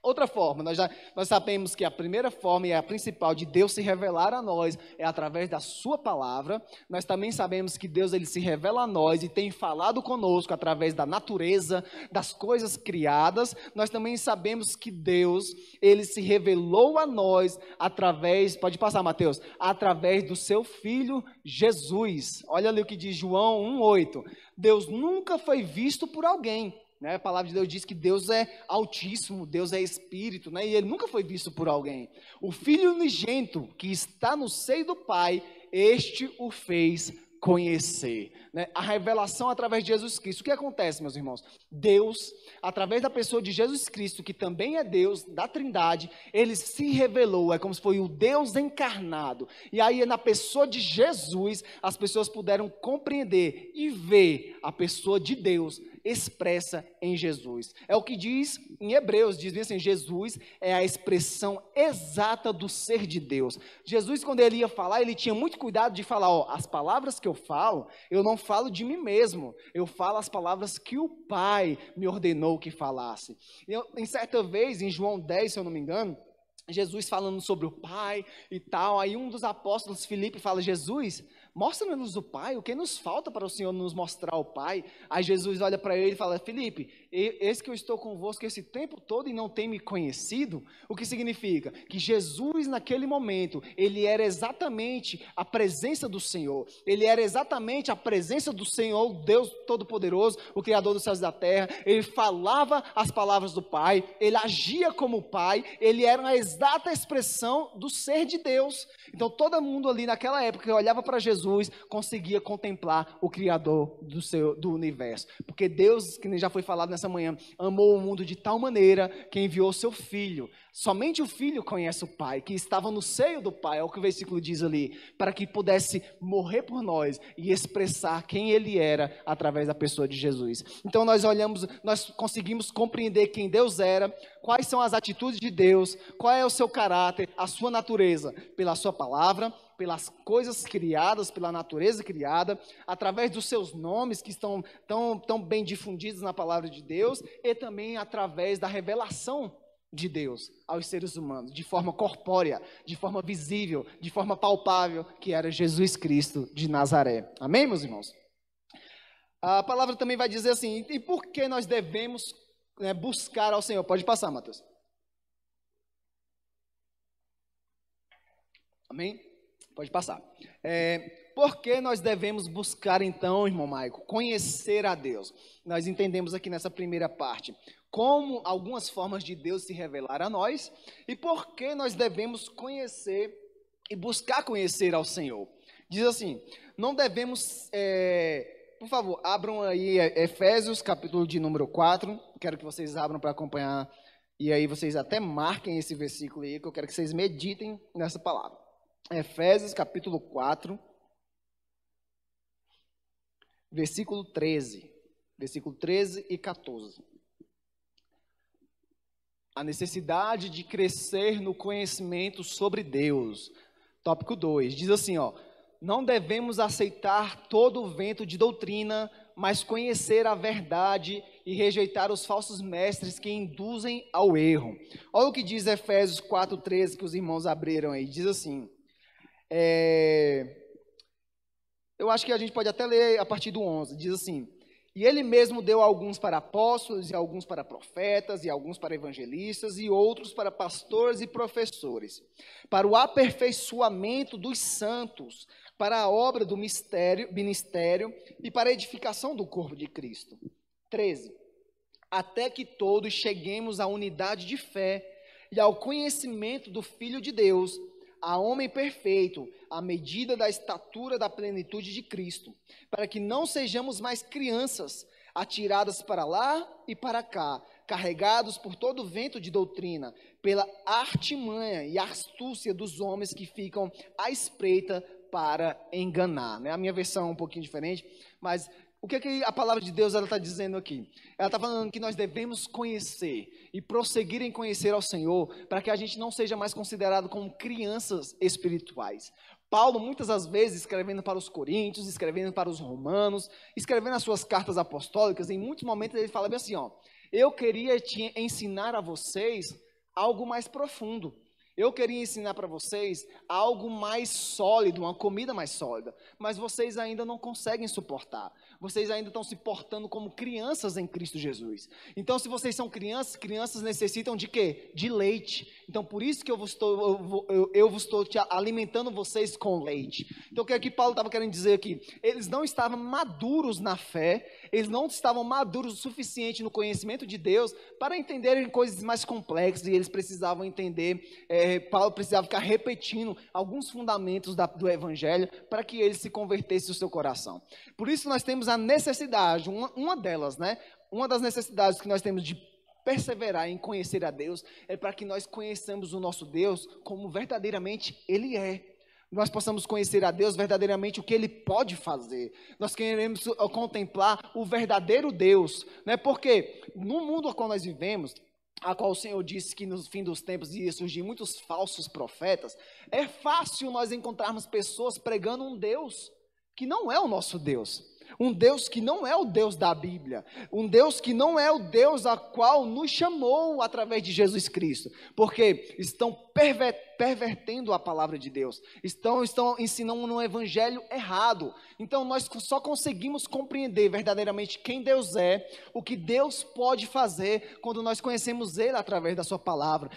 Outra forma, nós sabemos que a primeira forma e a principal de Deus se revelar a nós é através da sua palavra. Nós também sabemos que Deus ele se revela a nós e tem falado conosco através da natureza, das coisas criadas. Nós também sabemos que Deus, ele se revelou a nós através, pode passar, Mateus, através do seu Filho Jesus. Olha ali o que diz João 1,8. Deus nunca foi visto por alguém. Né? A palavra de Deus diz que Deus é altíssimo, Deus é espírito, né? E ele nunca foi visto por alguém. O Filho unigênito que está no seio do Pai, este o fez conhecer, né? A revelação através de Jesus Cristo. O que acontece, meus irmãos? Deus, através da pessoa de Jesus Cristo, que também é Deus, da Trindade, ele se revelou, é como se foi o Deus encarnado. E aí, na pessoa de Jesus, as pessoas puderam compreender e ver a pessoa de Deus expressa em Jesus. É o que diz em Hebreus, diz assim, Jesus é a expressão exata do ser de Deus. Jesus, quando ele ia falar, ele tinha muito cuidado de falar, ó, as palavras que eu falo, eu não falo de mim mesmo, eu falo as palavras que o Pai me ordenou que falasse. Em certa vez, em João 10, se eu não me engano, Jesus falando sobre o Pai e tal, aí um dos apóstolos, Filipe, fala, Jesus, mostra-nos o Pai, o que nos falta para o Senhor nos mostrar o Pai? Aí Jesus olha para ele e fala, Filipe, eis que eu estou convosco esse tempo todo e não tem me conhecido? O que significa? Que Jesus naquele momento, ele era exatamente a presença do Senhor, ele era exatamente a presença do Senhor, o Deus Todo-Poderoso, o Criador dos céus e da terra. Ele falava as palavras do Pai, ele agia como o Pai, ele era uma exata expressão do ser de Deus. Então todo mundo ali naquela época que olhava para Jesus Jesus conseguia contemplar o Criador do universo. Porque Deus, que já foi falado nessa manhã, amou o mundo de tal maneira que enviou seu Filho. Somente o Filho conhece o Pai, que estava no seio do Pai, é o que o versículo diz ali, para que pudesse morrer por nós e expressar quem Ele era através da pessoa de Jesus. Então nós conseguimos compreender quem Deus era, quais são as atitudes de Deus, qual é o seu caráter, a sua natureza, pela sua palavra, pelas coisas criadas, pela natureza criada, através dos seus nomes que estão tão bem difundidos na palavra de Deus, e também através da revelação de Deus aos seres humanos, de forma corpórea, de forma visível, de forma palpável, que era Jesus Cristo de Nazaré. Amém, meus irmãos? A palavra também vai dizer assim, e por que nós devemos buscar ao Senhor? Pode passar, Matheus. Amém? Pode passar. Por que nós devemos buscar então, irmão Maico, conhecer a Deus? Nós entendemos aqui nessa primeira parte como algumas formas de Deus se revelar a nós e por que nós devemos conhecer e buscar conhecer ao Senhor. Diz assim, não devemos, por favor, abram aí Efésios, capítulo de número 4, quero que vocês abram para acompanhar, e aí vocês até marquem esse versículo aí, que eu quero que vocês meditem nessa palavra. Efésios, capítulo 4, versículo 13 e 14. A necessidade de crescer no conhecimento sobre Deus. Tópico 2, diz assim, ó, não devemos aceitar todo o vento de doutrina, mas conhecer a verdade e rejeitar os falsos mestres que induzem ao erro. Olha o que diz Efésios 4:13, que os irmãos abriram aí, diz assim, eu acho que a gente pode até ler a partir do 11, diz assim, e ele mesmo deu alguns para apóstolos, e alguns para profetas, e alguns para evangelistas, e outros para pastores e professores, para o aperfeiçoamento dos santos, para a obra do ministério e para a edificação do corpo de Cristo. 13. Até que todos cheguemos à unidade de fé e ao conhecimento do Filho de Deus, a homem perfeito, à medida da estatura da plenitude de Cristo, para que não sejamos mais crianças, atiradas para lá e para cá, carregados por todo vento de doutrina, pela artimanha e astúcia dos homens que ficam à espreita para enganar. A minha versão é um pouquinho diferente, mas o que a palavra de Deus está dizendo aqui? Ela está falando que nós devemos conhecer e prosseguir em conhecer ao Senhor, para que a gente não seja mais considerado como crianças espirituais. Paulo, muitas das vezes, escrevendo para os coríntios, escrevendo para os romanos, escrevendo as suas cartas apostólicas, em muitos momentos ele fala bem assim, ó, eu queria te ensinar a vocês algo mais profundo. Eu queria ensinar para vocês algo mais sólido, uma comida mais sólida, mas vocês ainda não conseguem suportar. Vocês ainda estão se portando como crianças em Cristo Jesus. Então, se vocês são crianças necessitam de quê? De leite. Então, por isso que eu vos estou te alimentando vocês com leite. Então, o que é que Paulo estava querendo dizer aqui? Eles não estavam maduros na fé, eles não estavam maduros o suficiente no conhecimento de Deus para entenderem coisas mais complexas, e eles precisavam entender, Paulo precisava ficar repetindo alguns fundamentos do Evangelho para que ele se convertesse no seu coração. Por isso nós temos a necessidade, uma delas, né? Uma das necessidades que nós temos de perseverar em conhecer a Deus é para que nós conheçamos o nosso Deus como verdadeiramente Ele é. Nós possamos conhecer a Deus verdadeiramente o que Ele pode fazer. Nós queremos contemplar o verdadeiro Deus, né? Porque no mundo a qual nós vivemos, a qual o Senhor disse que no fim dos tempos ia surgir muitos falsos profetas, é fácil nós encontrarmos pessoas pregando um Deus que não é o nosso Deus, um Deus que não é o Deus da Bíblia, um Deus que não é o Deus a qual nos chamou através de Jesus Cristo, porque estão pervertendo a palavra de Deus, estão ensinando um evangelho errado. Então nós só conseguimos compreender verdadeiramente quem Deus é, o que Deus pode fazer quando nós conhecemos Ele através da sua palavra.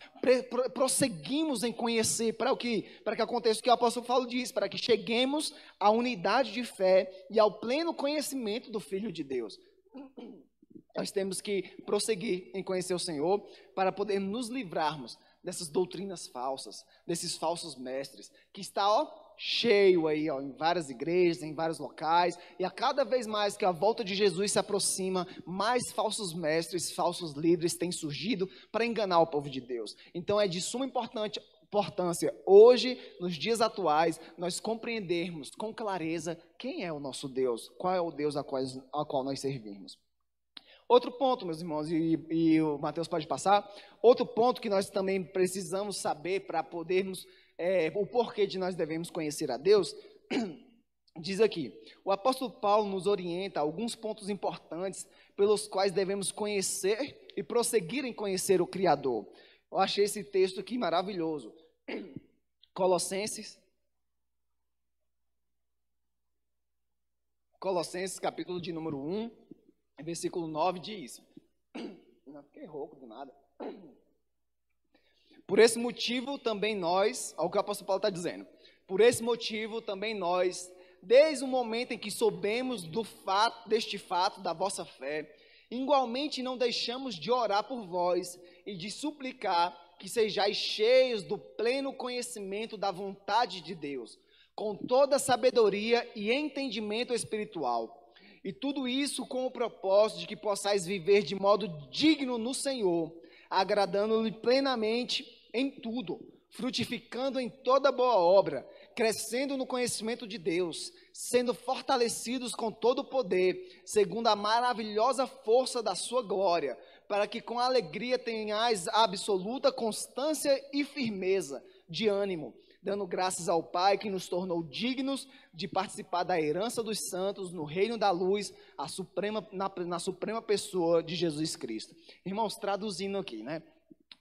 Prosseguimos em conhecer para que aconteça o que o apóstolo Paulo diz, para que cheguemos à unidade de fé e ao pleno conhecimento do Filho de Deus. Nós temos que prosseguir em conhecer o Senhor para poder nos livrarmos dessas doutrinas falsas, desses falsos mestres, que está cheio aí, ó, em várias igrejas, em vários locais, e a cada vez mais que a volta de Jesus se aproxima, mais falsos mestres, falsos líderes têm surgido para enganar o povo de Deus. Então é de suma importância hoje, nos dias atuais, nós compreendermos com clareza quem é o nosso Deus, qual é o Deus a qual nós servimos. Outro ponto, meus irmãos, e o Mateus pode passar, outro ponto que nós também precisamos saber para podermos, o porquê de nós devemos conhecer a Deus, diz aqui, o apóstolo Paulo nos orienta alguns pontos importantes pelos quais devemos conhecer e prosseguir em conhecer o Criador. Eu achei esse texto aqui maravilhoso. Colossenses capítulo de número 1, versículo 9 diz, não fiquei rouco do nada. Por esse motivo também nós, olha o que o apóstolo Paulo está dizendo, por esse motivo também nós, desde o momento em que soubemos deste fato da vossa fé, igualmente não deixamos de orar por vós e de suplicar que sejais cheios do pleno conhecimento da vontade de Deus, com toda sabedoria e entendimento espiritual. E tudo isso com o propósito de que possais viver de modo digno no Senhor, agradando-lhe plenamente em tudo, frutificando em toda boa obra, crescendo no conhecimento de Deus, sendo fortalecidos com todo o poder, segundo a maravilhosa força da sua glória, para que com alegria tenhais absoluta constância e firmeza de ânimo, dando graças ao Pai que nos tornou dignos de participar da herança dos santos no reino da luz, na suprema pessoa de Jesus Cristo. Irmãos, traduzindo aqui, né?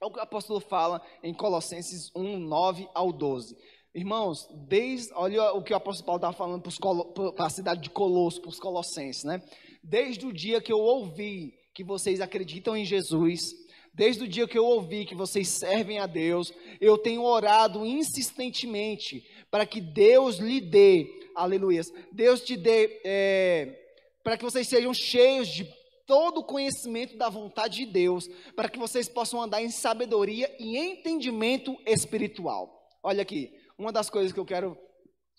O que o apóstolo fala em Colossenses 1, 9 ao 12. Irmãos, olha o que o apóstolo Paulo estava falando para a cidade de Colosso, para os colossenses, né? Desde o dia que eu ouvi que vocês acreditam em Jesus, desde o dia que eu ouvi que vocês servem a Deus, eu tenho orado insistentemente para que Deus lhe dê, aleluia, Deus te dê, para que vocês sejam cheios de todo o conhecimento da vontade de Deus, para que vocês possam andar em sabedoria e entendimento espiritual. Olha aqui, uma das coisas que eu quero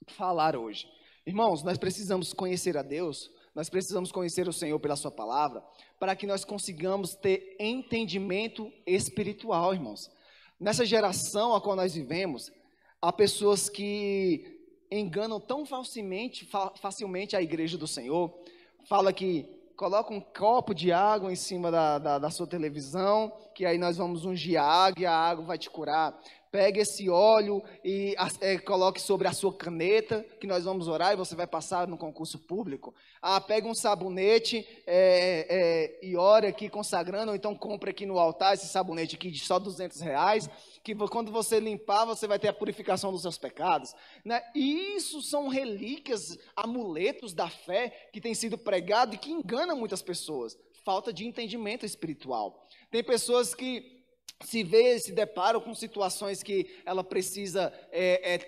falar hoje. Irmãos, nós precisamos conhecer a Deus, nós precisamos conhecer o Senhor pela sua palavra, para que nós consigamos ter entendimento espiritual, irmãos. Nessa geração a qual nós vivemos, há pessoas que enganam tão facilmente a igreja do Senhor, fala que coloca um copo de água em cima da sua televisão, que aí nós vamos ungir a água e a água vai te curar. Pegue esse óleo e coloque sobre a sua caneta, que nós vamos orar e você vai passar no concurso público. Pega um sabonete e ore aqui consagrando, ou então compre aqui no altar esse sabonete aqui de só R$200, que quando você limpar, você vai ter a purificação dos seus pecados. Né? E isso são relíquias, amuletos da fé que tem sido pregado e que enganam muitas pessoas. Falta de entendimento espiritual. Tem pessoas que se deparam com situações que ela precisa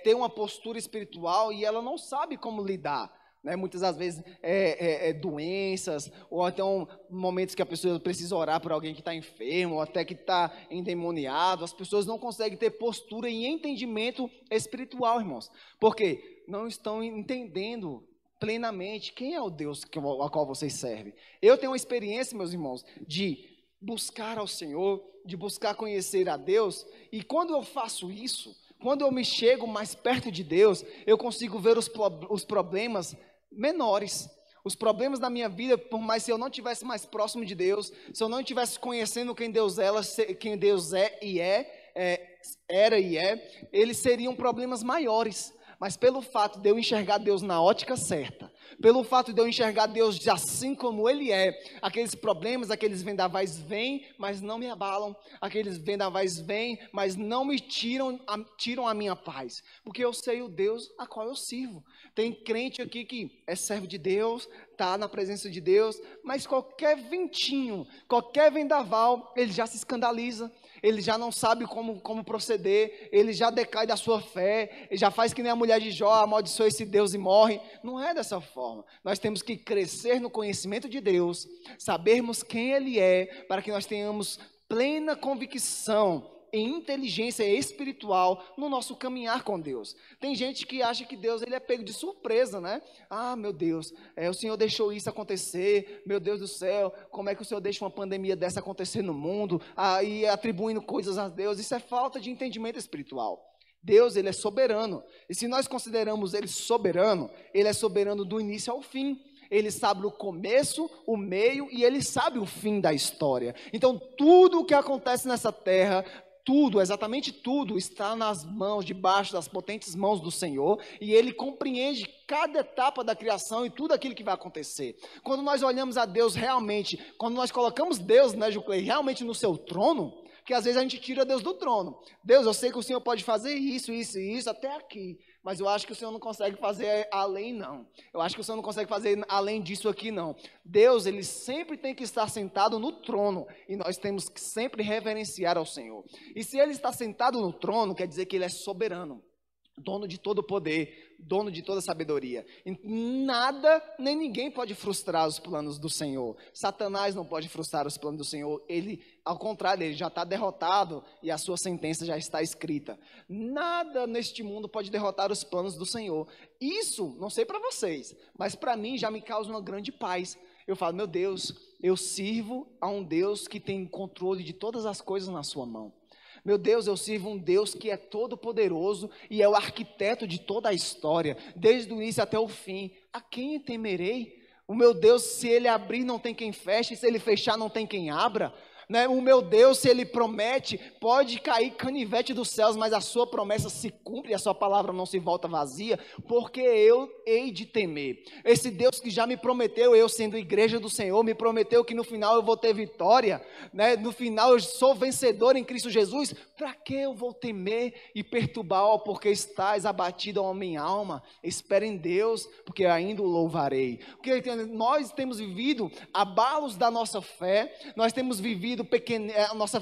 ter uma postura espiritual e ela não sabe como lidar, né? Muitas das vezes doenças, ou então momentos que a pessoa precisa orar por alguém que está enfermo, ou até que está endemoniado. As pessoas não conseguem ter postura e entendimento espiritual, irmãos, porque não estão entendendo plenamente quem é o Deus ao qual vocês servem. Eu tenho uma experiência, meus irmãos, de buscar ao Senhor, de buscar conhecer a Deus, e quando eu faço isso, quando eu me chego mais perto de Deus, eu consigo ver os problemas menores. Os problemas da minha vida, por mais se eu não estivesse mais próximo de Deus, se eu não estivesse conhecendo quem Deus era e é, eles seriam problemas maiores. Mas pelo fato de eu enxergar Deus na ótica certa, pelo fato de eu enxergar Deus assim como Ele é, aqueles problemas, aqueles vendavais vêm, mas não me abalam, aqueles vendavais vêm, mas não me tiram a minha paz, porque eu sei o Deus a qual eu sirvo. Tem crente aqui que é servo de Deus, está na presença de Deus, mas qualquer ventinho, qualquer vendaval, ele já se escandaliza. Ele já não sabe como proceder, ele já decai da sua fé, ele já faz que nem a mulher de Jó, amaldiçoa esse Deus e morre. Não é dessa forma. Nós temos que crescer no conhecimento de Deus, sabermos quem Ele é, para que nós tenhamos plena convicção em inteligência espiritual no nosso caminhar com Deus. Tem gente que acha que Deus ele é pego de surpresa, né? Ah, meu Deus, o Senhor deixou isso acontecer, meu Deus do céu, como é que o Senhor deixa uma pandemia dessa acontecer no mundo, e atribuindo coisas a Deus? Isso é falta de entendimento espiritual. Deus, ele é soberano, e se nós consideramos ele é soberano do início ao fim. Ele sabe o começo, o meio e ele sabe o fim da história. Então, tudo o que acontece nessa terra, tudo, exatamente tudo, está nas mãos, debaixo das potentes mãos do Senhor, e ele compreende cada etapa da criação e tudo aquilo que vai acontecer. Quando nós olhamos a Deus realmente, quando nós colocamos Deus, né, Juclei, realmente no seu trono, que às vezes a gente tira Deus do trono. Deus, eu sei que o Senhor pode fazer isso, isso e isso até aqui, mas eu acho que o Senhor não consegue fazer além, não. Eu acho que o Senhor não consegue fazer além disso aqui, não. Deus, ele sempre tem que estar sentado no trono, e nós temos que sempre reverenciar ao Senhor. E se ele está sentado no trono, quer dizer que ele é soberano, dono de todo o poder, dono de toda a sabedoria. E nada, nem ninguém pode frustrar os planos do Senhor. Satanás não pode frustrar os planos do Senhor. Ele, ao contrário, ele já está derrotado e a sua sentença já está escrita. Nada neste mundo pode derrotar os planos do Senhor. Isso, não sei para vocês, mas para mim já me causa uma grande paz. Eu falo, meu Deus, eu sirvo a um Deus que tem controle de todas as coisas na sua mão. Meu Deus, eu sirvo um Deus que é todo poderoso e é o arquiteto de toda a história, desde o início até o fim. A quem temerei? O meu Deus, se ele abrir, não tem quem feche, se ele fechar, não tem quem abra. Né? O meu Deus, se ele promete, pode cair canivete dos céus, mas a sua promessa se cumpre, a sua palavra não se volta vazia, porque eu hei de temer. Esse Deus que já me prometeu, eu sendo igreja do Senhor, me prometeu que no final eu vou ter vitória, né? No final eu sou vencedor em Cristo Jesus. Para que eu vou temer e perturbar, porque estás abatido a minha alma? Espere em Deus, porque ainda o louvarei. Porque nós temos vivido abalos da nossa fé, nós temos vivido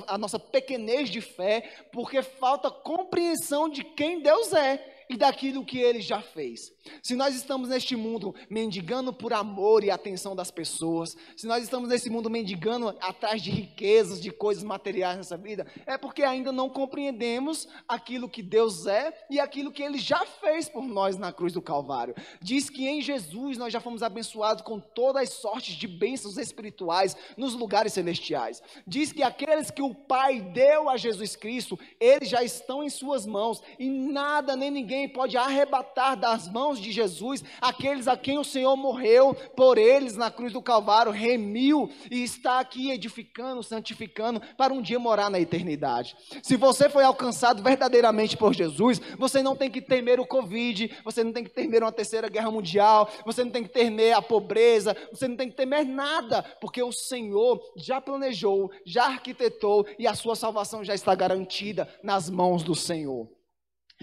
a nossa pequenez de fé, porque falta compreensão de quem Deus é e daquilo que Ele já fez. Se nós estamos neste mundo mendigando por amor e atenção das pessoas, se nós estamos nesse mundo mendigando atrás de riquezas, de coisas materiais nessa vida, é porque ainda não compreendemos aquilo que Deus é e aquilo que Ele já fez por nós na cruz do Calvário. Diz que em Jesus nós já fomos abençoados com todas as sortes de bênçãos espirituais nos lugares celestiais. Diz que aqueles que o Pai deu a Jesus Cristo, eles já estão em suas mãos e nada nem ninguém pode arrebatar das mãos de Jesus aqueles a quem o Senhor morreu por eles na cruz do Calvário, remiu e está aqui edificando, santificando para um dia morar na eternidade. Se você foi alcançado verdadeiramente por Jesus, você não tem que temer o Covid, você não tem que temer uma terceira guerra mundial, você não tem que temer a pobreza, você não tem que temer nada, porque o Senhor já planejou, já arquitetou e a sua salvação já está garantida nas mãos do Senhor.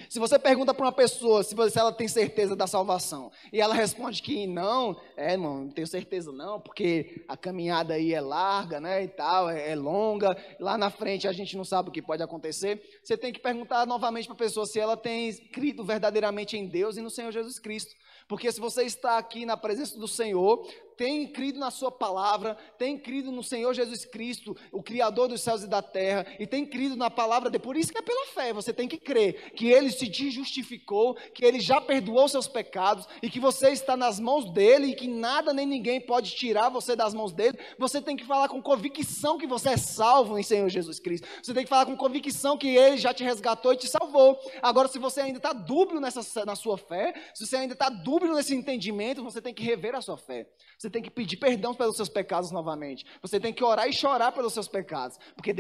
Se você pergunta para uma pessoa se ela tem certeza da salvação e ela responde que não, não tenho certeza não, porque a caminhada aí é larga, né, e tal, é longa, lá na frente a gente não sabe o que pode acontecer, você tem que perguntar novamente para a pessoa se ela tem crido verdadeiramente em Deus e no Senhor Jesus Cristo. Porque se você está aqui na presença do Senhor, tem crido na sua palavra, tem crido no Senhor Jesus Cristo, o Criador dos céus e da terra, e tem crido na palavra dele, por isso que é pela fé, você tem que crer, que Ele se te justificou, que Ele já perdoou seus pecados, e que você está nas mãos dEle, e que nada nem ninguém pode tirar você das mãos dEle. Você tem que falar com convicção que você é salvo em Senhor Jesus Cristo, você tem que falar com convicção que Ele já te resgatou e te salvou. Agora, se você ainda está dúbio na sua fé, se você ainda está dúbio nesse entendimento, você tem que rever a sua fé. Você tem que pedir perdão pelos seus pecados novamente. Você tem que orar e chorar pelos seus pecados. Porque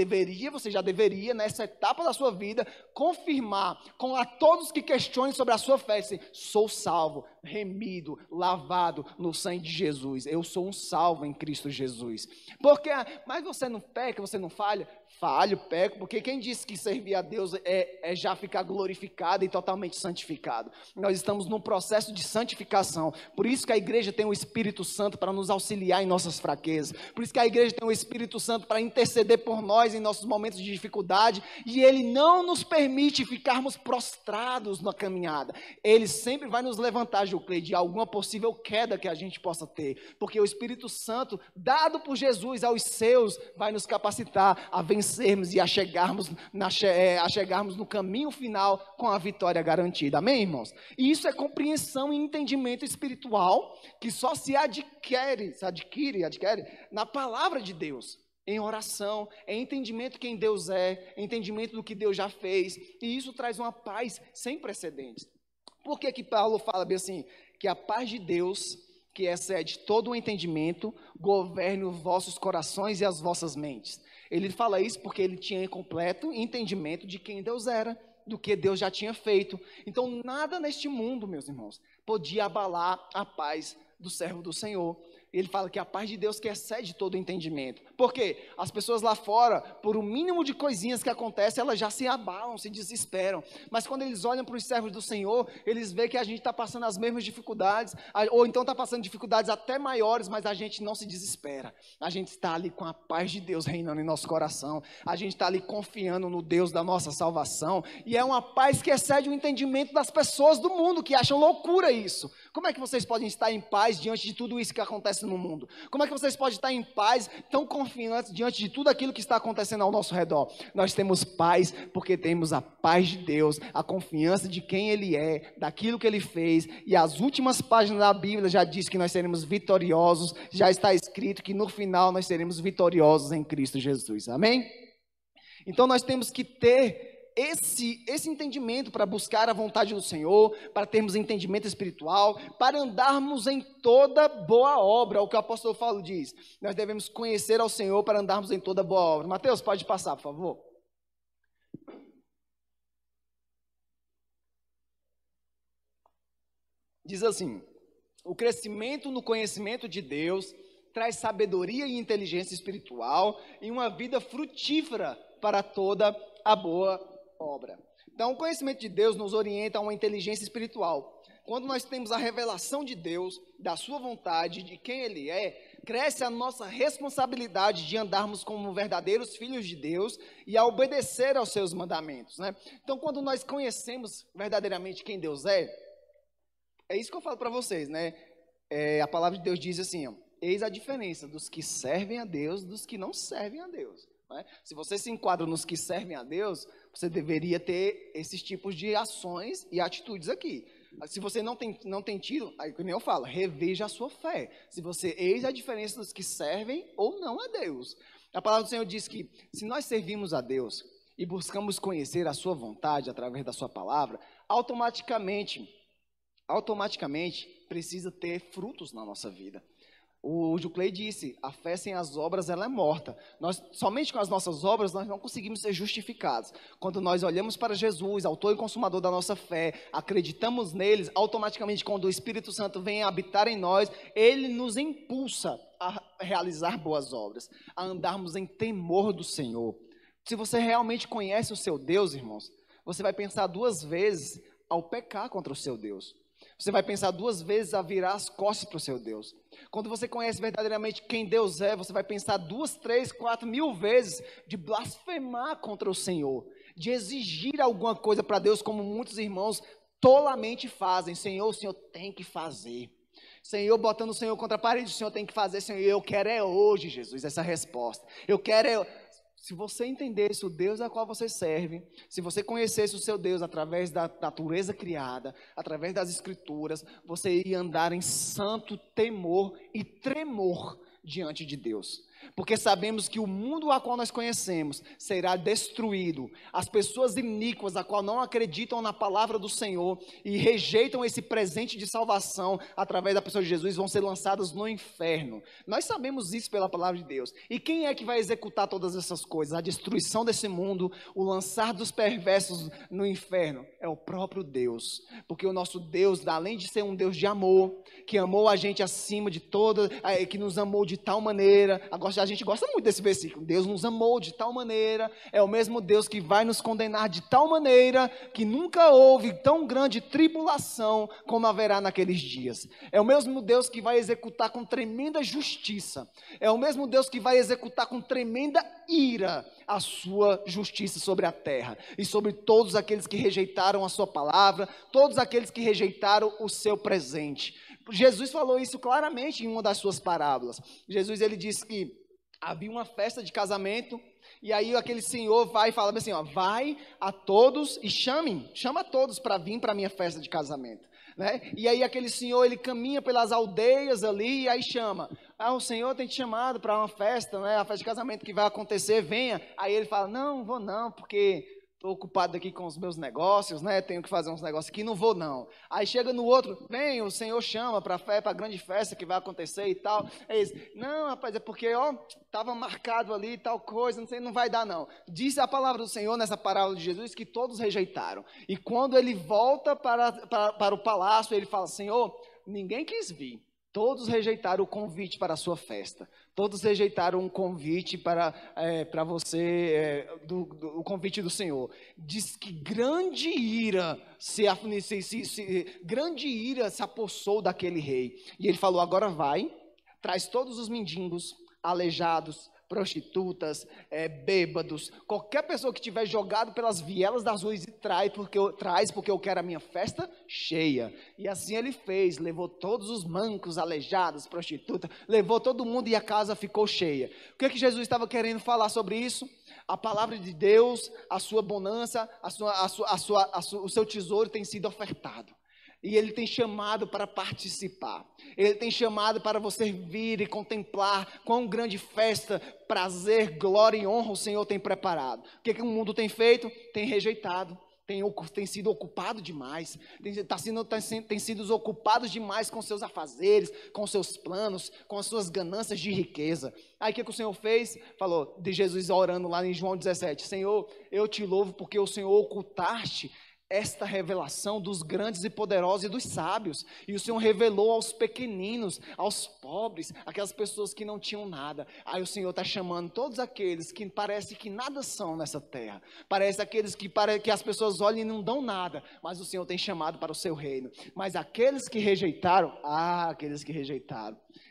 você já deveria, nessa etapa da sua vida, confirmar com a todos que questionem sobre a sua fé, assim, sou salvo, remido, lavado no sangue de Jesus. Eu sou um salvo em Cristo Jesus. Porque, mas você não peca, você não falha? Falho, peco, porque quem disse que servir a Deus é já ficar glorificado e totalmente santificado? Nós estamos num processo de santificação, por isso que a igreja tem o Espírito Santo Santo para nos auxiliar em nossas fraquezas. Por isso que a igreja tem o Espírito Santo para interceder por nós em nossos momentos de dificuldade, e Ele não nos permite ficarmos prostrados na caminhada. Ele sempre vai nos levantar, Juclei, de alguma possível queda que a gente possa ter, porque o Espírito Santo, dado por Jesus aos seus, vai nos capacitar a vencermos e a chegarmos no caminho final com a vitória garantida. Amém, irmãos? E isso é compreensão e entendimento espiritual que só se adquire na palavra de Deus, em oração, em entendimento quem Deus é, entendimento do que Deus já fez, e isso traz uma paz sem precedentes. Por que Paulo fala bem assim, que a paz de Deus, que excede todo o entendimento, governe os vossos corações e as vossas mentes? Ele fala isso porque ele tinha completo entendimento de quem Deus era, do que Deus já tinha feito. Então nada neste mundo, meus irmãos, podia abalar a paz do servo do Senhor. Ele fala que a paz de Deus que excede todo o entendimento. Por quê? As pessoas lá fora, por o mínimo de coisinhas que acontecem, elas já se abalam, se desesperam. Mas quando eles olham para os servos do Senhor, eles veem que a gente está passando as mesmas dificuldades, ou então está passando dificuldades até maiores, mas a gente não se desespera. A gente está ali com a paz de Deus reinando em nosso coração. A gente está ali confiando no Deus da nossa salvação. E é uma paz que excede o entendimento das pessoas do mundo, que acham loucura isso. Como é que vocês podem estar em paz diante de tudo isso que acontece no mundo? Como é que vocês podem estar em paz, tão confiantes diante de tudo aquilo que está acontecendo ao nosso redor? Nós temos paz porque temos a paz de Deus, a confiança de quem Ele é, daquilo que Ele fez, e as últimas páginas da Bíblia já diz que nós seremos vitoriosos, já está escrito que no final nós seremos vitoriosos em Cristo Jesus, amém? Então nós temos que ter esse entendimento para buscar a vontade do Senhor, para termos entendimento espiritual, para andarmos em toda boa obra, o que o apóstolo Paulo diz. Nós devemos conhecer ao Senhor para andarmos em toda boa obra. Mateus, pode passar, por favor. Diz assim: o crescimento no conhecimento de Deus traz sabedoria e inteligência espiritual e uma vida frutífera para toda a boa obra. Então, o conhecimento de Deus nos orienta a uma inteligência espiritual. Quando nós temos a revelação de Deus, da sua vontade, de quem Ele é, cresce a nossa responsabilidade de andarmos como verdadeiros filhos de Deus e a obedecer aos seus mandamentos, né? Então, quando nós conhecemos verdadeiramente quem Deus é isso que eu falo para vocês, né? A palavra de Deus diz assim, ó, eis a diferença dos que servem a Deus dos que não servem a Deus. Né? Se você se enquadra nos que servem a Deus, você deveria ter esses tipos de ações e atitudes aqui. Se você não tem tido, aí como eu falo, reveja a sua fé. Se você, eis a diferença dos que servem ou não a Deus. A palavra do Senhor diz que se nós servimos a Deus e buscamos conhecer a sua vontade através da sua palavra, automaticamente precisa ter frutos na nossa vida. O Juclei disse, a fé sem as obras ela é morta. Somente com as nossas obras nós não conseguimos ser justificados. Quando nós olhamos para Jesus, autor e consumador da nossa fé, acreditamos neles, automaticamente quando o Espírito Santo vem habitar em nós, ele nos impulsa a realizar boas obras, a andarmos em temor do Senhor. Se você realmente conhece o seu Deus, irmãos, você vai pensar duas vezes ao pecar contra o seu Deus. Você vai pensar duas vezes a virar as costas para o seu Deus. Quando você conhece verdadeiramente quem Deus é, você vai pensar 2, 3, 4 mil vezes de blasfemar contra o Senhor, de exigir alguma coisa para Deus, como muitos irmãos tolamente fazem. Senhor, o Senhor tem que fazer. Senhor, botando o Senhor contra a parede, o Senhor tem que fazer. Senhor, eu quero é hoje, Jesus, essa resposta. Eu quero é... Se você entendesse o Deus a qual você serve, se você conhecesse o seu Deus através da natureza criada, através das Escrituras, você iria andar em santo temor e tremor diante de Deus. Porque sabemos que o mundo a qual nós conhecemos será destruído. As pessoas iníquas, a qual não acreditam na palavra do Senhor e rejeitam esse presente de salvação através da pessoa de Jesus, vão ser lançadas no inferno. Nós sabemos isso pela palavra de Deus. E quem é que vai executar todas essas coisas? A destruição desse mundo, o lançar dos perversos no inferno, é o próprio Deus. Porque o nosso Deus, além de ser um Deus de amor, que amou a gente acima de toda, que nos amou de tal maneira, agora a gente gosta muito desse versículo. Deus nos amou de tal maneira, é o mesmo Deus que vai nos condenar de tal maneira que nunca houve tão grande tribulação como haverá naqueles dias. É o mesmo Deus que vai executar com tremenda justiça. É o mesmo Deus que vai executar com tremenda ira a sua justiça sobre a terra e sobre todos aqueles que rejeitaram a sua palavra, todos aqueles que rejeitaram o seu presente. Jesus falou isso claramente em uma das suas parábolas. Jesus, ele disse que havia uma festa de casamento, e aí aquele senhor vai e fala assim, ó, vai a todos e chama todos para vir para a minha festa de casamento, né? E aí aquele senhor, ele caminha pelas aldeias ali, e aí chama, o Senhor tem te chamado para uma festa, né? A festa de casamento que vai acontecer, venha. Aí ele fala, não vou não, porque estou ocupado aqui com os meus negócios, né? Tenho que fazer uns negócios aqui, não vou não. Aí chega no outro, vem, o Senhor chama para a grande festa que vai acontecer e tal. Aí diz, não, rapaz, é porque, estava marcado ali tal coisa, não sei, não vai dar não. Disse a palavra do Senhor nessa parábola de Jesus que todos rejeitaram. E quando ele volta para o palácio, ele fala, Senhor, ninguém quis vir. Todos rejeitaram o convite para a sua festa. Todos rejeitaram um convite para você, o convite do Senhor. Diz que grande ira se apossou daquele rei. E ele falou, agora vai, traz todos os mendigos, aleijados, prostitutas, bêbados, qualquer pessoa que tiver jogado pelas vielas das ruas e traz porque eu quero a minha festa cheia. E assim ele fez, levou todos os mancos, aleijados, prostitutas, levou todo mundo e a casa ficou cheia. O que Jesus estava querendo falar sobre isso? A palavra de Deus, a sua bonança, o seu tesouro tem sido ofertado. E Ele tem chamado para participar. Ele tem chamado para você vir e contemplar quão grande festa, prazer, glória e honra o Senhor tem preparado. O que o mundo tem feito? Tem rejeitado. Tem sido ocupado demais. Tem sido ocupados demais com seus afazeres, com seus planos, com as suas ganâncias de riqueza. Aí o que o Senhor fez? Falou de Jesus orando lá em João 17. Senhor, eu te louvo porque o Senhor ocultaste esta revelação dos grandes e poderosos e dos sábios, e o Senhor revelou aos pequeninos, aos pobres, aquelas pessoas que não tinham nada. Aí o Senhor está chamando todos aqueles que parece que nada são nessa terra, parece aqueles que as pessoas olham e não dão nada, mas o Senhor tem chamado para o seu reino. Mas aqueles que rejeitaram,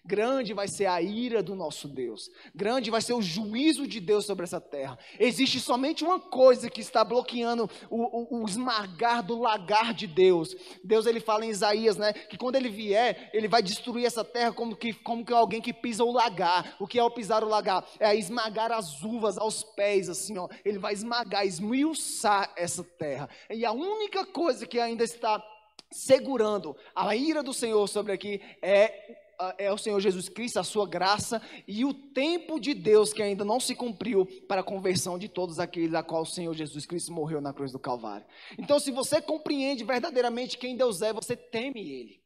grande vai ser a ira do nosso Deus, grande vai ser o juízo de Deus sobre essa terra. Existe somente uma coisa que está bloqueando o esmagar do lagar de Deus. Deus, ele fala em Isaías, né, que quando ele vier, ele vai destruir essa terra como que alguém que pisa o lagar. O que é o pisar o lagar? É esmagar as uvas aos pés, assim, ó. Ele vai esmagar, esmiuçar essa terra. E a única coisa que ainda está segurando a ira do Senhor sobre aqui é o Senhor Jesus Cristo, a sua graça e o tempo de Deus que ainda não se cumpriu para a conversão de todos aqueles a qual o Senhor Jesus Cristo morreu na cruz do Calvário. Então, se você compreende verdadeiramente quem Deus é, você teme Ele.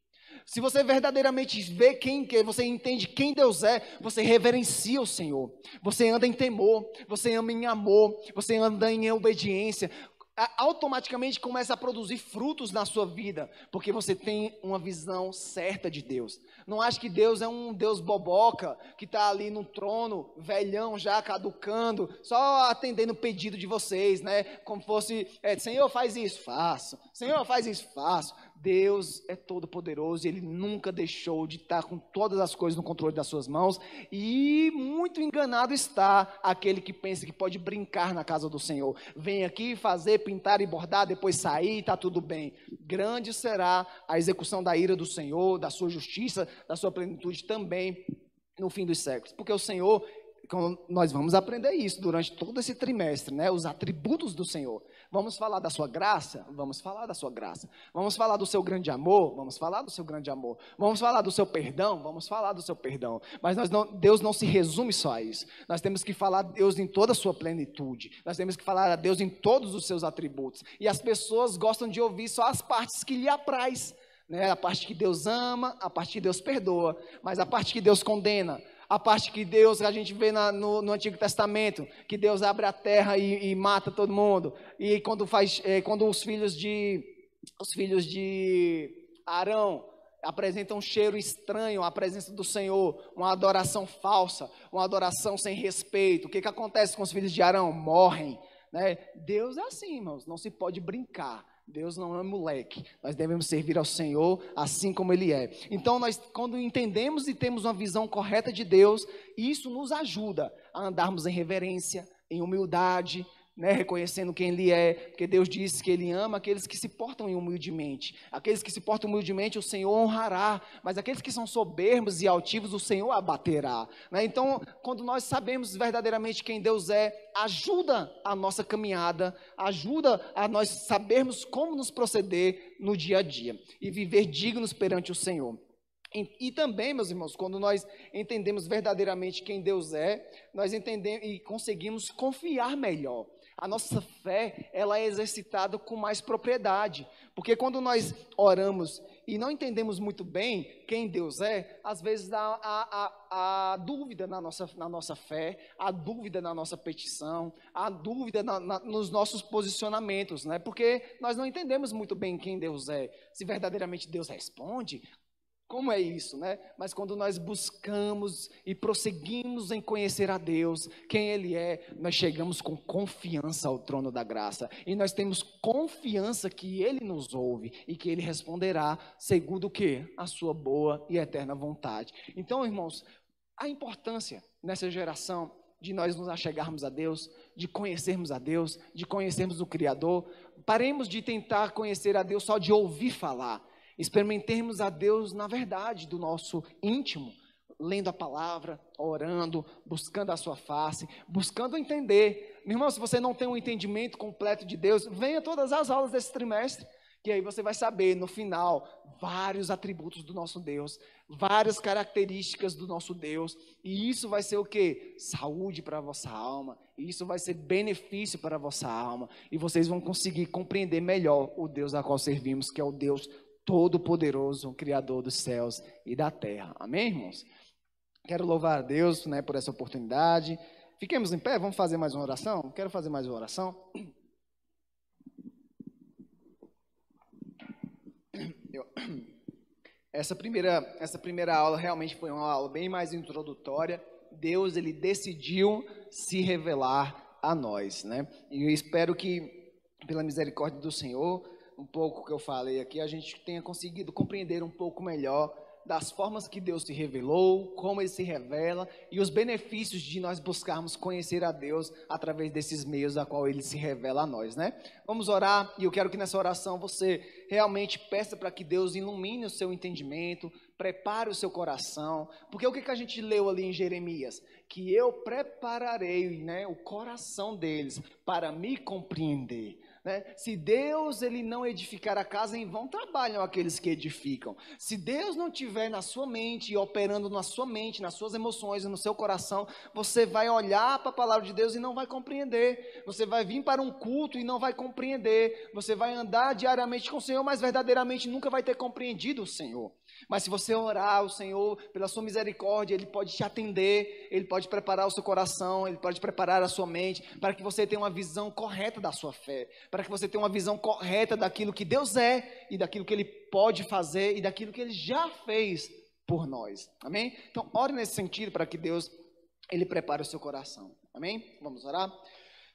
Se você verdadeiramente vê você entende quem Deus é, você reverencia o Senhor. Você anda em temor, você anda em amor, você anda em obediência. Automaticamente começa a produzir frutos na sua vida, porque você tem uma visão certa de Deus. Não acha que Deus é um Deus boboca, que está ali no trono, velhão já, caducando, só atendendo o pedido de vocês, né? Como fosse, Senhor, faz isso, faço. Senhor, faz isso, faço. Deus é todo poderoso, Ele nunca deixou de estar com todas as coisas no controle das suas mãos, e muito enganado está aquele que pensa que pode brincar na casa do Senhor, vem aqui fazer, pintar e bordar, depois sair e está tudo bem. Grande será a execução da ira do Senhor, da sua justiça, da sua plenitude também no fim dos séculos, porque o Senhor, nós vamos aprender isso durante todo esse trimestre, né? Os atributos do Senhor. Vamos falar da sua graça? Vamos falar da sua graça. Vamos falar do seu grande amor? Vamos falar do seu grande amor. Vamos falar do seu perdão? Vamos falar do seu perdão. Mas Deus não se resume só a isso. Nós temos que falar a Deus em toda a sua plenitude. Nós temos que falar a Deus em todos os seus atributos. E as pessoas gostam de ouvir só as partes que lhe apraz, né? A parte que Deus ama, a parte que Deus perdoa, mas a parte que Deus condena, a parte que Deus, a gente vê no Antigo Testamento, que Deus abre a terra e mata todo mundo. E quando os filhos de Arão, apresenta um cheiro estranho à presença do Senhor, uma adoração falsa, uma adoração sem respeito. O que acontece com os filhos de Arão? Morrem, né? Deus é assim, irmãos, não se pode brincar. Deus não é moleque, nós devemos servir ao Senhor assim como Ele é. Então nós, quando entendemos e temos uma visão correta de Deus, isso nos ajuda a andarmos em reverência, em humildade, né, reconhecendo quem Ele é, porque Deus disse que Ele ama aqueles que se portam humildemente. Aqueles que se portam humildemente o Senhor honrará, mas aqueles que são soberbos e altivos o Senhor abaterá, né? Então, quando nós sabemos verdadeiramente quem Deus é, ajuda a nossa caminhada, ajuda a nós sabermos como nos proceder no dia a dia e viver dignos perante o Senhor. E também, meus irmãos, quando nós entendemos verdadeiramente quem Deus é, nós entendemos e conseguimos confiar melhor. A nossa fé, ela é exercitada com mais propriedade, porque quando nós oramos e não entendemos muito bem quem Deus é, às vezes há a dúvida na nossa fé, há dúvida na nossa petição, há dúvida nos nossos posicionamentos, né? Porque nós não entendemos muito bem quem Deus é, se verdadeiramente Deus responde. Como é isso, né? Mas quando nós buscamos e prosseguimos em conhecer a Deus, quem Ele é, nós chegamos com confiança ao trono da graça. E nós temos confiança que Ele nos ouve e que Ele responderá segundo o quê? A sua boa e eterna vontade. Então, irmãos, a importância nessa geração de nós nos achegarmos a Deus, de conhecermos a Deus, de conhecermos o Criador. Paremos de tentar conhecer a Deus só de ouvir falar. Experimentemos a Deus na verdade do nosso íntimo, lendo a palavra, orando, buscando a sua face, buscando entender. Meu irmão, se você não tem um entendimento completo de Deus, venha todas as aulas desse trimestre, que aí você vai saber no final vários atributos do nosso Deus, várias características do nosso Deus, e isso vai ser o quê? Saúde para a vossa alma, e isso vai ser benefício para a vossa alma, e vocês vão conseguir compreender melhor o Deus a qual servimos, que é o Deus Todo-Poderoso, Criador dos céus e da terra. Amém, irmãos? Quero louvar a Deus, né, por essa oportunidade. Fiquemos em pé, vamos fazer mais uma oração? Quero fazer mais uma oração. Essa primeira aula realmente foi uma aula bem mais introdutória. Deus, Ele decidiu se revelar a nós, né? E eu espero que, pela misericórdia do Senhor, um pouco que eu falei aqui, a gente tenha conseguido compreender um pouco melhor das formas que Deus se revelou, como Ele se revela e os benefícios de nós buscarmos conhecer a Deus através desses meios a qual Ele se revela a nós, né? Vamos orar, e eu quero que nessa oração você realmente peça para que Deus ilumine o seu entendimento, prepare o seu coração, porque o que a gente leu ali em Jeremias? Que eu prepararei, né, o coração deles para me compreender. Né? Se Deus ele não edificar a casa, em vão trabalham aqueles que edificam. Se Deus não estiver na sua mente, operando na sua mente, nas suas emoções e no seu coração, você vai olhar para a palavra de Deus e não vai compreender. Você vai vir para um culto e não vai compreender. Você vai andar diariamente com o Senhor, mas verdadeiramente nunca vai ter compreendido o Senhor. Mas se você orar, o Senhor, pela sua misericórdia, Ele pode te atender, Ele pode preparar o seu coração, Ele pode preparar a sua mente, para que você tenha uma visão correta da sua fé, para que você tenha uma visão correta daquilo que Deus é, e daquilo que Ele pode fazer, e daquilo que Ele já fez por nós, amém? Então, ore nesse sentido, para que Deus, Ele prepare o seu coração, amém? Vamos orar?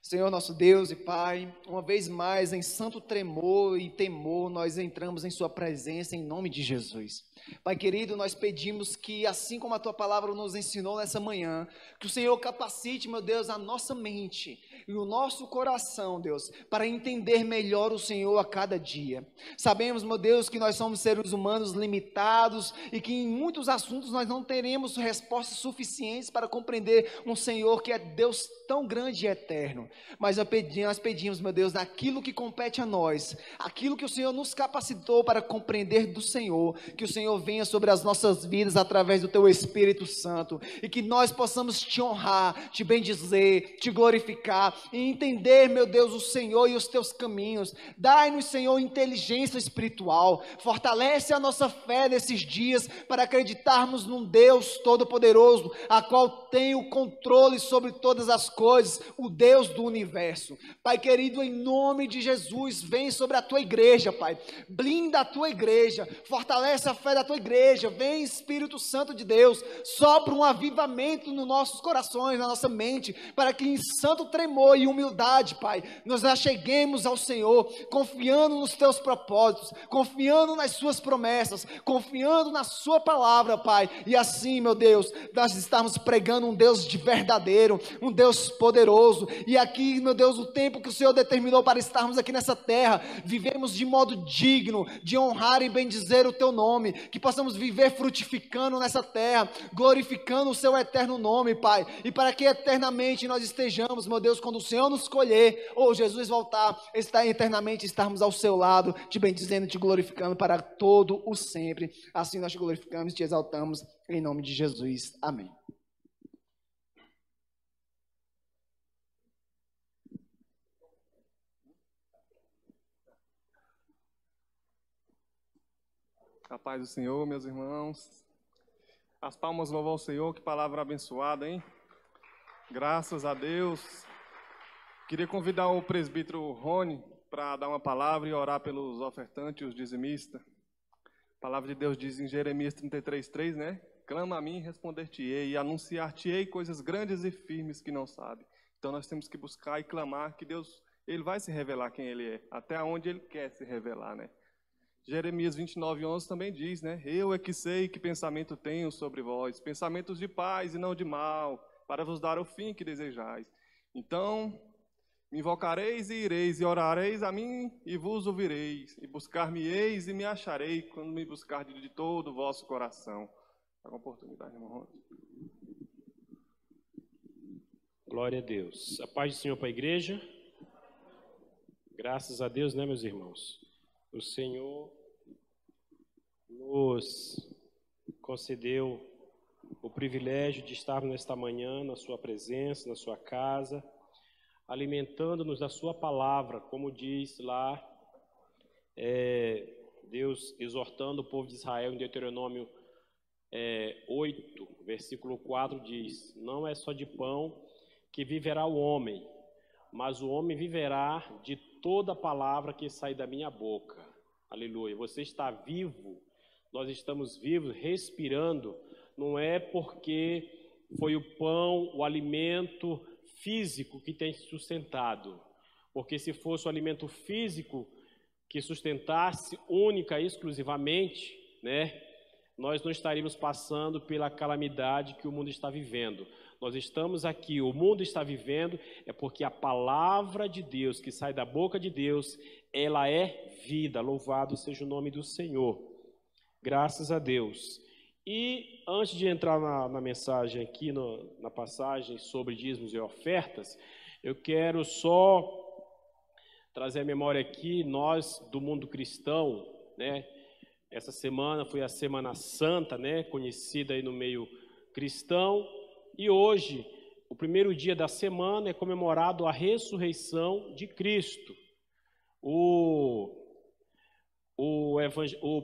Senhor nosso Deus e Pai, uma vez mais em santo tremor e temor nós entramos em sua presença em nome de Jesus. Pai querido, nós pedimos que assim como a tua palavra nos ensinou nessa manhã, que o Senhor capacite, meu Deus, a nossa mente e o nosso coração, Deus, para entender melhor o Senhor a cada dia. Sabemos, meu Deus, que nós somos seres humanos limitados e que em muitos assuntos nós não teremos respostas suficientes para compreender um Senhor que é Deus tão grande e eterno. Mas nós pedimos, meu Deus, naquilo que compete a nós, aquilo que o Senhor nos capacitou para compreender do Senhor, que o Senhor venha sobre as nossas vidas através do Teu Espírito Santo, e que nós possamos Te honrar, Te bendizer, Te glorificar, e entender, meu Deus, o Senhor e os Teus caminhos. Dai-nos, Senhor, inteligência espiritual, fortalece a nossa fé nesses dias, para acreditarmos num Deus Todo-Poderoso, a qual tem o controle sobre todas as coisas, o Deus do universo. Pai querido, em nome de Jesus, vem sobre a tua igreja, Pai. Blinda a tua igreja, fortalece a fé da tua igreja. Vem, Espírito Santo de Deus, sopra um avivamento nos nossos corações, na nossa mente, para que em santo tremor e humildade, Pai, nós acheguemos ao Senhor, confiando nos teus propósitos, confiando nas suas promessas, confiando na sua palavra, Pai. E assim, meu Deus, nós estamos pregando um Deus de verdadeiro, um Deus poderoso. E aqui, meu Deus, o tempo que o Senhor determinou para estarmos aqui nessa terra, vivemos de modo digno de honrar e bendizer o teu nome, que possamos viver frutificando nessa terra, glorificando o seu eterno nome, Pai, e para que eternamente nós estejamos, meu Deus, quando o Senhor nos escolher, ou Jesus voltar, estar eternamente, estarmos ao seu lado, te bendizendo, te glorificando para todo o sempre. Assim nós te glorificamos e te exaltamos, em nome de Jesus. Amém. A paz do Senhor, meus irmãos. As palmas louvam ao Senhor, que palavra abençoada, hein? Graças a Deus. Queria convidar o presbítero Rony para dar uma palavra e orar pelos ofertantes e os dizimistas. A palavra de Deus diz em Jeremias 33:3, né? Clama a mim e responder-te-ei, e anunciar-te-ei coisas grandes e firmes que não sabe. Então nós temos que buscar e clamar que Deus, Ele vai se revelar quem Ele é, até onde Ele quer se revelar, né? Jeremias 29:11 também diz, né? Eu é que sei que pensamento tenho sobre vós, pensamentos de paz e não de mal, para vos dar o fim que desejais. Então, me invocareis e ireis, e orareis a mim e vos ouvireis, e buscar-me-eis e me acharei, quando me buscardes de todo o vosso coração. Dá uma oportunidade, irmão. Glória a Deus. A paz do Senhor para a igreja. Graças a Deus, né, meus irmãos? O Senhor nos concedeu o privilégio de estarmos nesta manhã na sua presença, na sua casa, alimentando-nos da sua palavra, como diz lá Deus exortando o povo de Israel em Deuteronômio 8, versículo 4 diz: não é só de pão que viverá o homem, mas o homem viverá de toda palavra que sai da minha boca. Aleluia. Você está vivo, nós estamos vivos, respirando, não é porque foi o pão, o alimento físico que tem sustentado, porque se fosse o alimento físico que sustentasse única e exclusivamente, né, nós não estaríamos passando pela calamidade que o mundo está vivendo. Nós estamos aqui, o mundo está vivendo, é porque a palavra de Deus que sai da boca de Deus, ela é vida. Louvado seja o nome do Senhor. Graças a Deus. E antes de entrar na mensagem aqui, na passagem sobre dízimos e ofertas, eu quero só trazer a memória aqui, nós do mundo cristão, né? Essa semana foi a Semana Santa, né? Conhecida aí no meio cristão. E hoje, o primeiro dia da semana, é comemorado a ressurreição de Cristo. O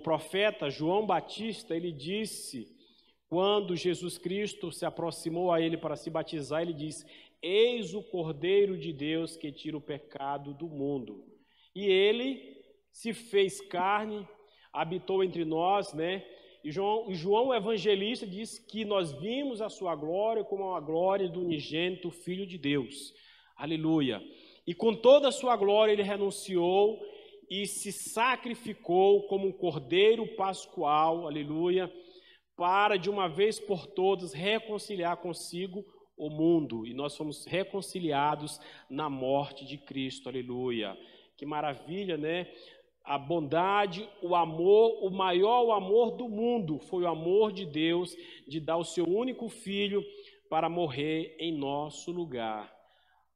profeta João Batista, ele disse, quando Jesus Cristo se aproximou a ele para se batizar, ele diz: eis o Cordeiro de Deus que tira o pecado do mundo. E ele se fez carne, habitou entre nós, né? E João o evangelista diz que nós vimos a sua glória como a glória do unigênito Filho de Deus. Aleluia. E com toda a sua glória ele renunciou e se sacrificou como um cordeiro pascual, aleluia, para de uma vez por todas reconciliar consigo o mundo. E nós fomos reconciliados na morte de Cristo, aleluia. Que maravilha, né? A bondade, o amor, o maior amor do mundo foi o amor de Deus de dar o seu único filho para morrer em nosso lugar.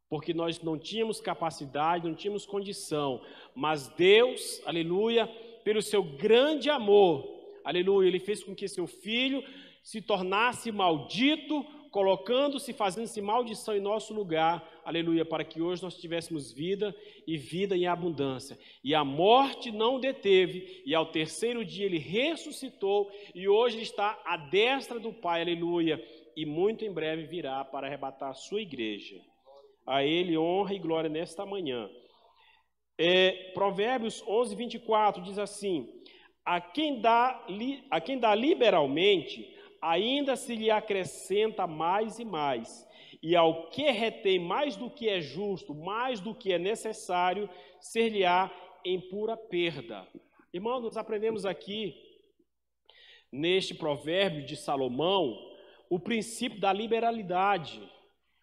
Porque nós não tínhamos capacidade, não tínhamos condição, mas Deus, aleluia, pelo seu grande amor, aleluia, Ele fez com que seu filho se tornasse maldito, colocando-se, fazendo-se maldição em nosso lugar, aleluia, para que hoje nós tivéssemos vida e vida em abundância. E a morte não o deteve, e ao terceiro dia Ele ressuscitou, e hoje Ele está à destra do Pai, aleluia, e muito em breve virá para arrebatar a sua igreja. A Ele honra e glória nesta manhã. Provérbios 11, 24 diz assim: a quem dá liberalmente, ainda se lhe acrescenta mais e mais, e ao que retém mais do que é justo, mais do que é necessário, ser-lhe-á em pura perda. Irmãos, nós aprendemos aqui, neste provérbio de Salomão, o princípio da liberalidade.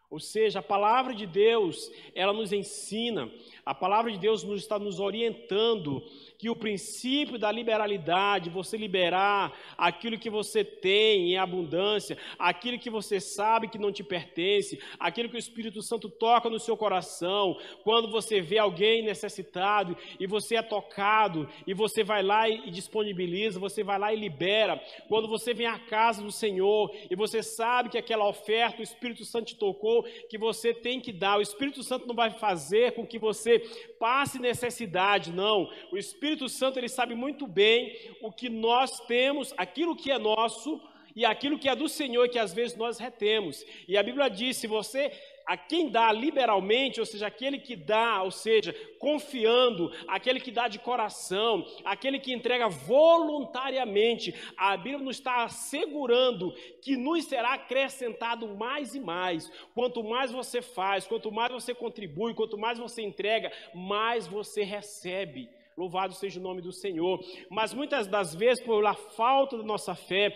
Ou seja, a palavra de Deus, ela nos ensina, a palavra de Deus está nos orientando que o princípio da liberalidade, você liberar aquilo que você tem em abundância, aquilo que você sabe que não te pertence, aquilo que o Espírito Santo toca no seu coração, quando você vê alguém necessitado e você é tocado, e você vai lá e disponibiliza, você vai lá e libera, quando você vem à casa do Senhor e você sabe que aquela oferta, o Espírito Santo te tocou, que você tem que dar, o Espírito Santo não vai fazer com que você passe necessidade, não. O Espírito Santo, ele sabe muito bem o que nós temos, aquilo que é nosso e aquilo que é do Senhor, que às vezes nós retemos. E a Bíblia diz, se você, a quem dá liberalmente, ou seja, aquele que dá, ou seja, confiando, aquele que dá de coração, aquele que entrega voluntariamente, a Bíblia nos está assegurando que nos será acrescentado mais e mais. Quanto mais você faz, quanto mais você contribui, quanto mais você entrega, mais você recebe. Louvado seja o nome do Senhor. Mas muitas das vezes, pela falta da nossa fé,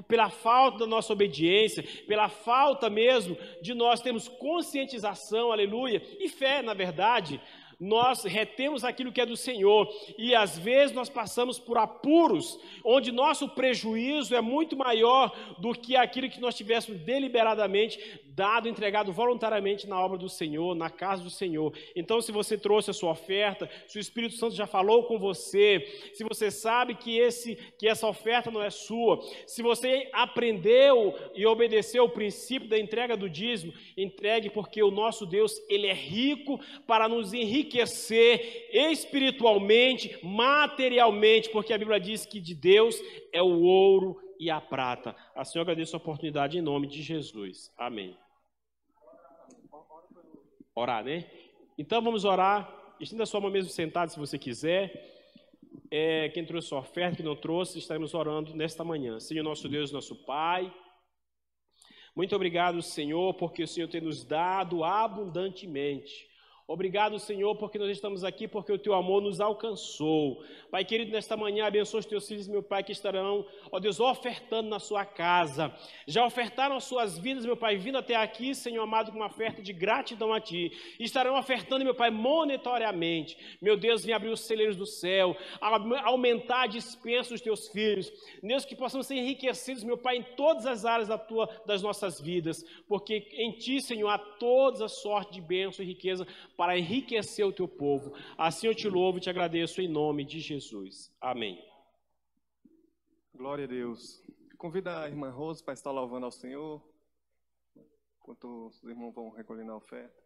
pela falta da nossa obediência, pela falta mesmo de nós termos conscientização, aleluia, e fé, na verdade, nós retemos aquilo que é do Senhor, e às vezes nós passamos por apuros, onde nosso prejuízo é muito maior do que aquilo que nós tivéssemos deliberadamente dado, entregado voluntariamente na obra do Senhor, na casa do Senhor. Então, se você trouxe a sua oferta, se o Espírito Santo já falou com você, se você sabe que essa oferta não é sua, se você aprendeu e obedeceu o princípio da entrega do dízimo, entregue, porque o nosso Deus, ele é rico para nos enriquecer espiritualmente, materialmente, porque a Bíblia diz que de Deus é o ouro e a prata. Assim eu agradeço a oportunidade em nome de Jesus. Amém. Orar, né? Então vamos orar. Estenda a sua mão mesmo sentada, se você quiser. Quem trouxe sua oferta, quem não trouxe, estaremos orando nesta manhã. Senhor nosso Deus, nosso Pai, muito obrigado, Senhor, porque o Senhor tem nos dado abundantemente. Obrigado, Senhor, porque nós estamos aqui, porque o Teu amor nos alcançou. Pai querido, nesta manhã, abençoa os Teus filhos, meu Pai, que estarão, ó Deus, ofertando na Sua casa. Já ofertaram as suas vidas, meu Pai, vindo até aqui, Senhor amado, com uma oferta de gratidão a Ti. Estarão ofertando, meu Pai, monetariamente. Meu Deus, vem abrir os celeiros do céu, aumentar a dispensa dos Teus filhos. Deus, que possamos ser enriquecidos, meu Pai, em todas as áreas das nossas vidas, porque em Ti, Senhor, há todas as sortes de bênção e riqueza para enriquecer o Teu povo. Assim eu Te louvo e Te agradeço em nome de Jesus. Amém. Glória a Deus. Convida a irmã Rose para estar louvando ao Senhor, enquanto os irmãos vão recolhendo a oferta.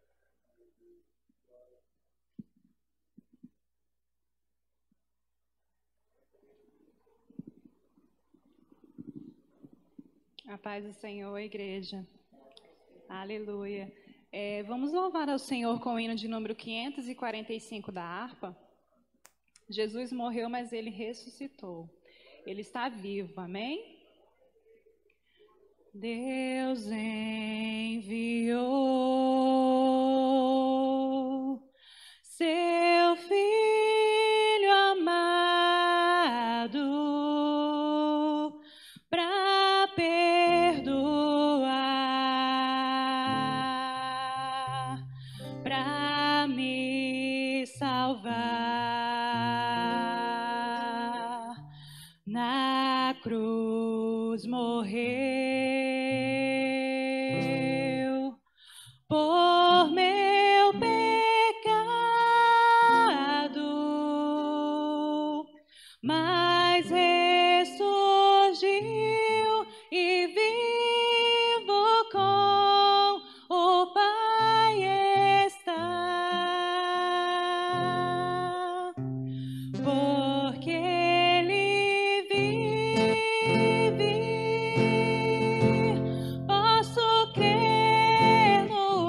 A paz do Senhor, igreja. Aleluia. Vamos louvar ao Senhor com o hino de número 545 da harpa. Jesus morreu, mas Ele ressuscitou. Ele está vivo, amém? Deus enviou Seu Filho amado para perdoar, para me salvar. Na cruz morreu por meu pecado, mas ressurgiu e vivo com o Pai está, porque Ele vive. Posso crer no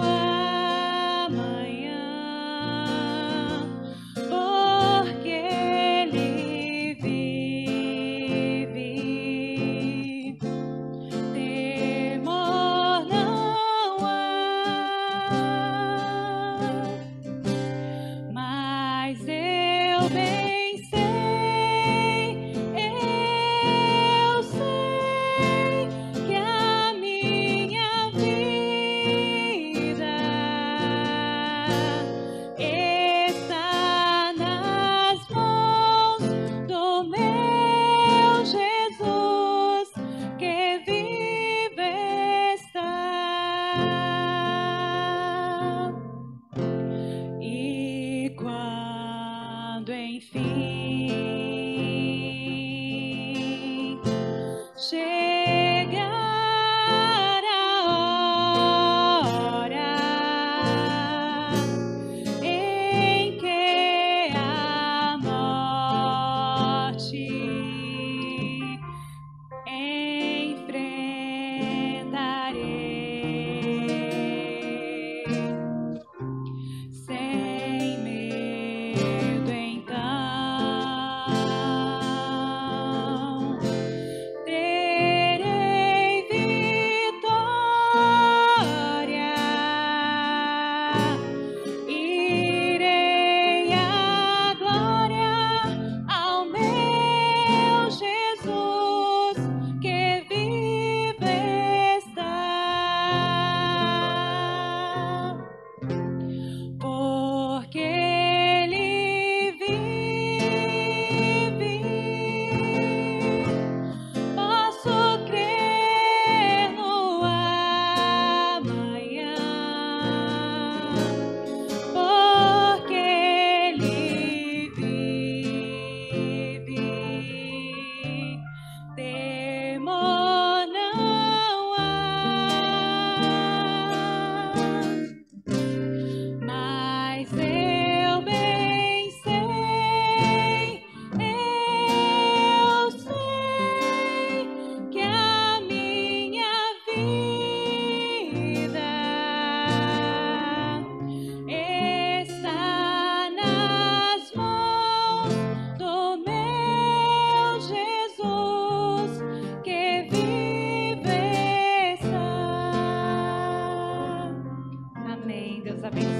Amém. Deus abençoe.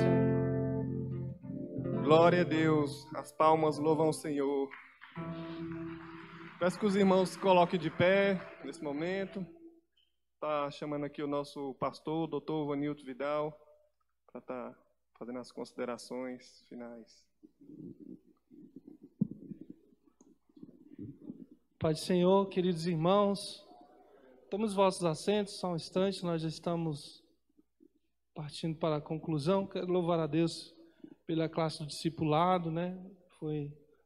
Glória a Deus. As palmas louvam o Senhor. Peço que os irmãos se coloquem de pé nesse momento. Está chamando aqui o nosso pastor, o doutor Vanilton Vidal, para estar fazendo as considerações finais. Pai do Senhor, queridos irmãos, tomemos vossos assentos, só um instante, nós já estamos partindo para a conclusão. Quero louvar a Deus pela classe do discipulado, né?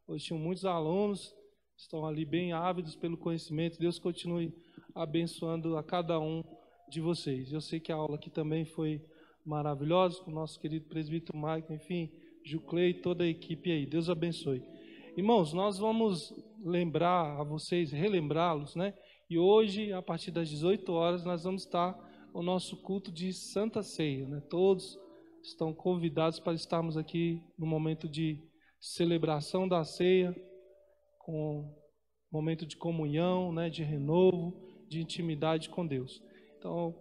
Hoje tinham muitos alunos, estão ali bem ávidos pelo conhecimento. Deus continue abençoando a cada um de vocês. Eu sei que a aula aqui também foi maravilhosa, com o nosso querido presbítero Michael, enfim, Juclei, toda a equipe aí. Deus abençoe. Irmãos, nós vamos lembrar a vocês, relembrá-los, né? E hoje, a partir das 18 horas, nós vamos estar no nosso culto de Santa Ceia, né? Todos estão convidados para estarmos aqui no momento de celebração da ceia, com momento de comunhão, né? De renovo, de intimidade com Deus. Então,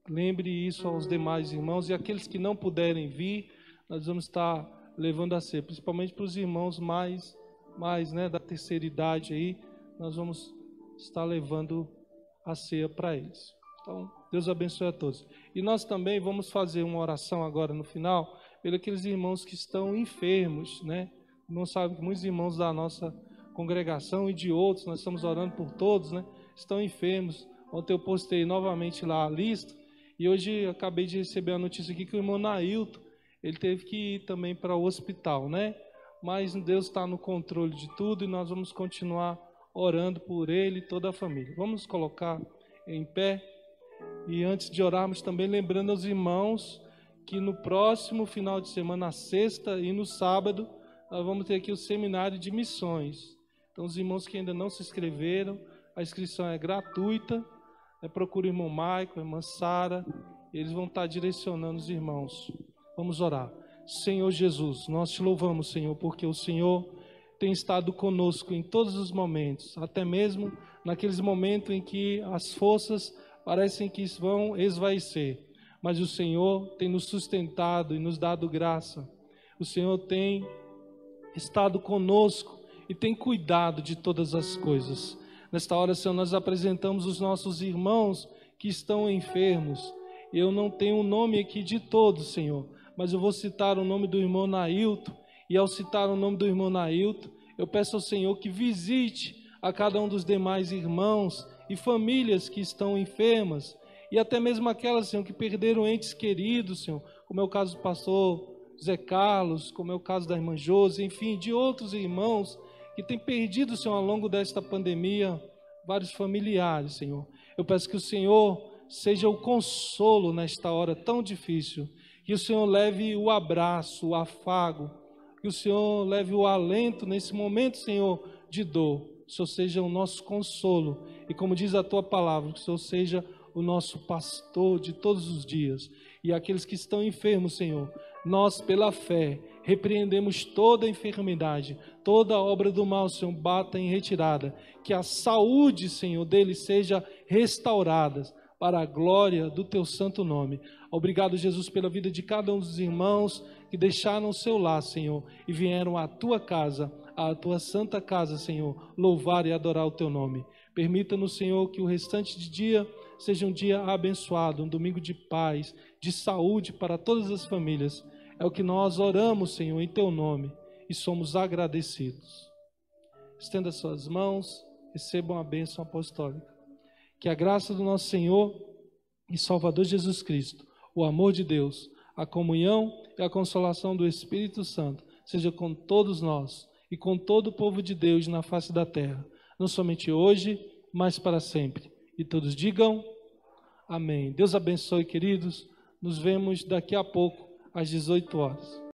lembre isso aos demais irmãos, e aqueles que não puderem vir, nós vamos estar levando a ceia, principalmente para os irmãos mais né, da terceira idade aí, nós vamos estar levando a ceia para eles. Então, Deus abençoe a todos. E nós também vamos fazer uma oração agora no final, pelos aqueles irmãos que estão enfermos, né? Não sabe que muitos irmãos da nossa congregação e de outros, nós estamos orando por todos, né? Estão enfermos. Ontem eu postei novamente lá a lista, e hoje eu acabei de receber a notícia aqui que o irmão Nailton, ele teve que ir também para o hospital, né? Mas Deus está no controle de tudo e nós vamos continuar orando por ele e toda a família. Vamos colocar em pé, e antes de orarmos também lembrando aos irmãos que no próximo final de semana, na sexta e no sábado, nós vamos ter aqui o seminário de missões. Então os irmãos que ainda não se inscreveram, a inscrição é gratuita, procure o irmão Maico, a irmã Sara, eles vão estar direcionando os irmãos. Vamos orar. Senhor Jesus, nós te louvamos, Senhor, porque o Senhor tem estado conosco em todos os momentos, até mesmo naqueles momentos em que as forças parecem que vão esvaecer, mas o Senhor tem nos sustentado e nos dado graça. O Senhor tem estado conosco e tem cuidado de todas as coisas. Nesta hora, Senhor, nós apresentamos os nossos irmãos que estão enfermos. Eu não tenho o nome aqui de todos, Senhor, mas eu vou citar o nome do irmão Nailton, e ao citar o nome do irmão Nailton, eu peço ao Senhor que visite a cada um dos demais irmãos e famílias que estão enfermas, e até mesmo aquelas, Senhor, que perderam entes queridos, Senhor, como é o caso do pastor Zé Carlos, como é o caso da irmã Josi, enfim, de outros irmãos que têm perdido, Senhor, ao longo desta pandemia, vários familiares, Senhor. Eu peço que o Senhor seja o consolo nesta hora tão difícil, que o Senhor leve o abraço, o afago, que o Senhor leve o alento nesse momento, Senhor, de dor. Que o Senhor seja o nosso consolo, e como diz a Tua palavra, que o Senhor seja o nosso pastor de todos os dias. E aqueles que estão enfermos, Senhor, nós pela fé repreendemos toda a enfermidade, toda a obra do mal, Senhor, bata em retirada, que a saúde, Senhor, deles seja restaurada, para a glória do Teu santo nome. Obrigado, Jesus, pela vida de cada um dos irmãos que deixaram o seu lar, Senhor, e vieram à Tua casa, à Tua santa casa, Senhor, louvar e adorar o Teu nome. Permita-nos, Senhor, que o restante de dia seja um dia abençoado, um domingo de paz, de saúde para todas as famílias. É o que nós oramos, Senhor, em Teu nome, e somos agradecidos. Estenda suas mãos, recebam a bênção apostólica. Que a graça do nosso Senhor e Salvador Jesus Cristo, o amor de Deus, a comunhão e a consolação do Espírito Santo seja com todos nós e com todo o povo de Deus na face da terra, não somente hoje, mas para sempre. E todos digam amém. Deus abençoe, queridos. Nos vemos daqui a pouco, às 18 horas.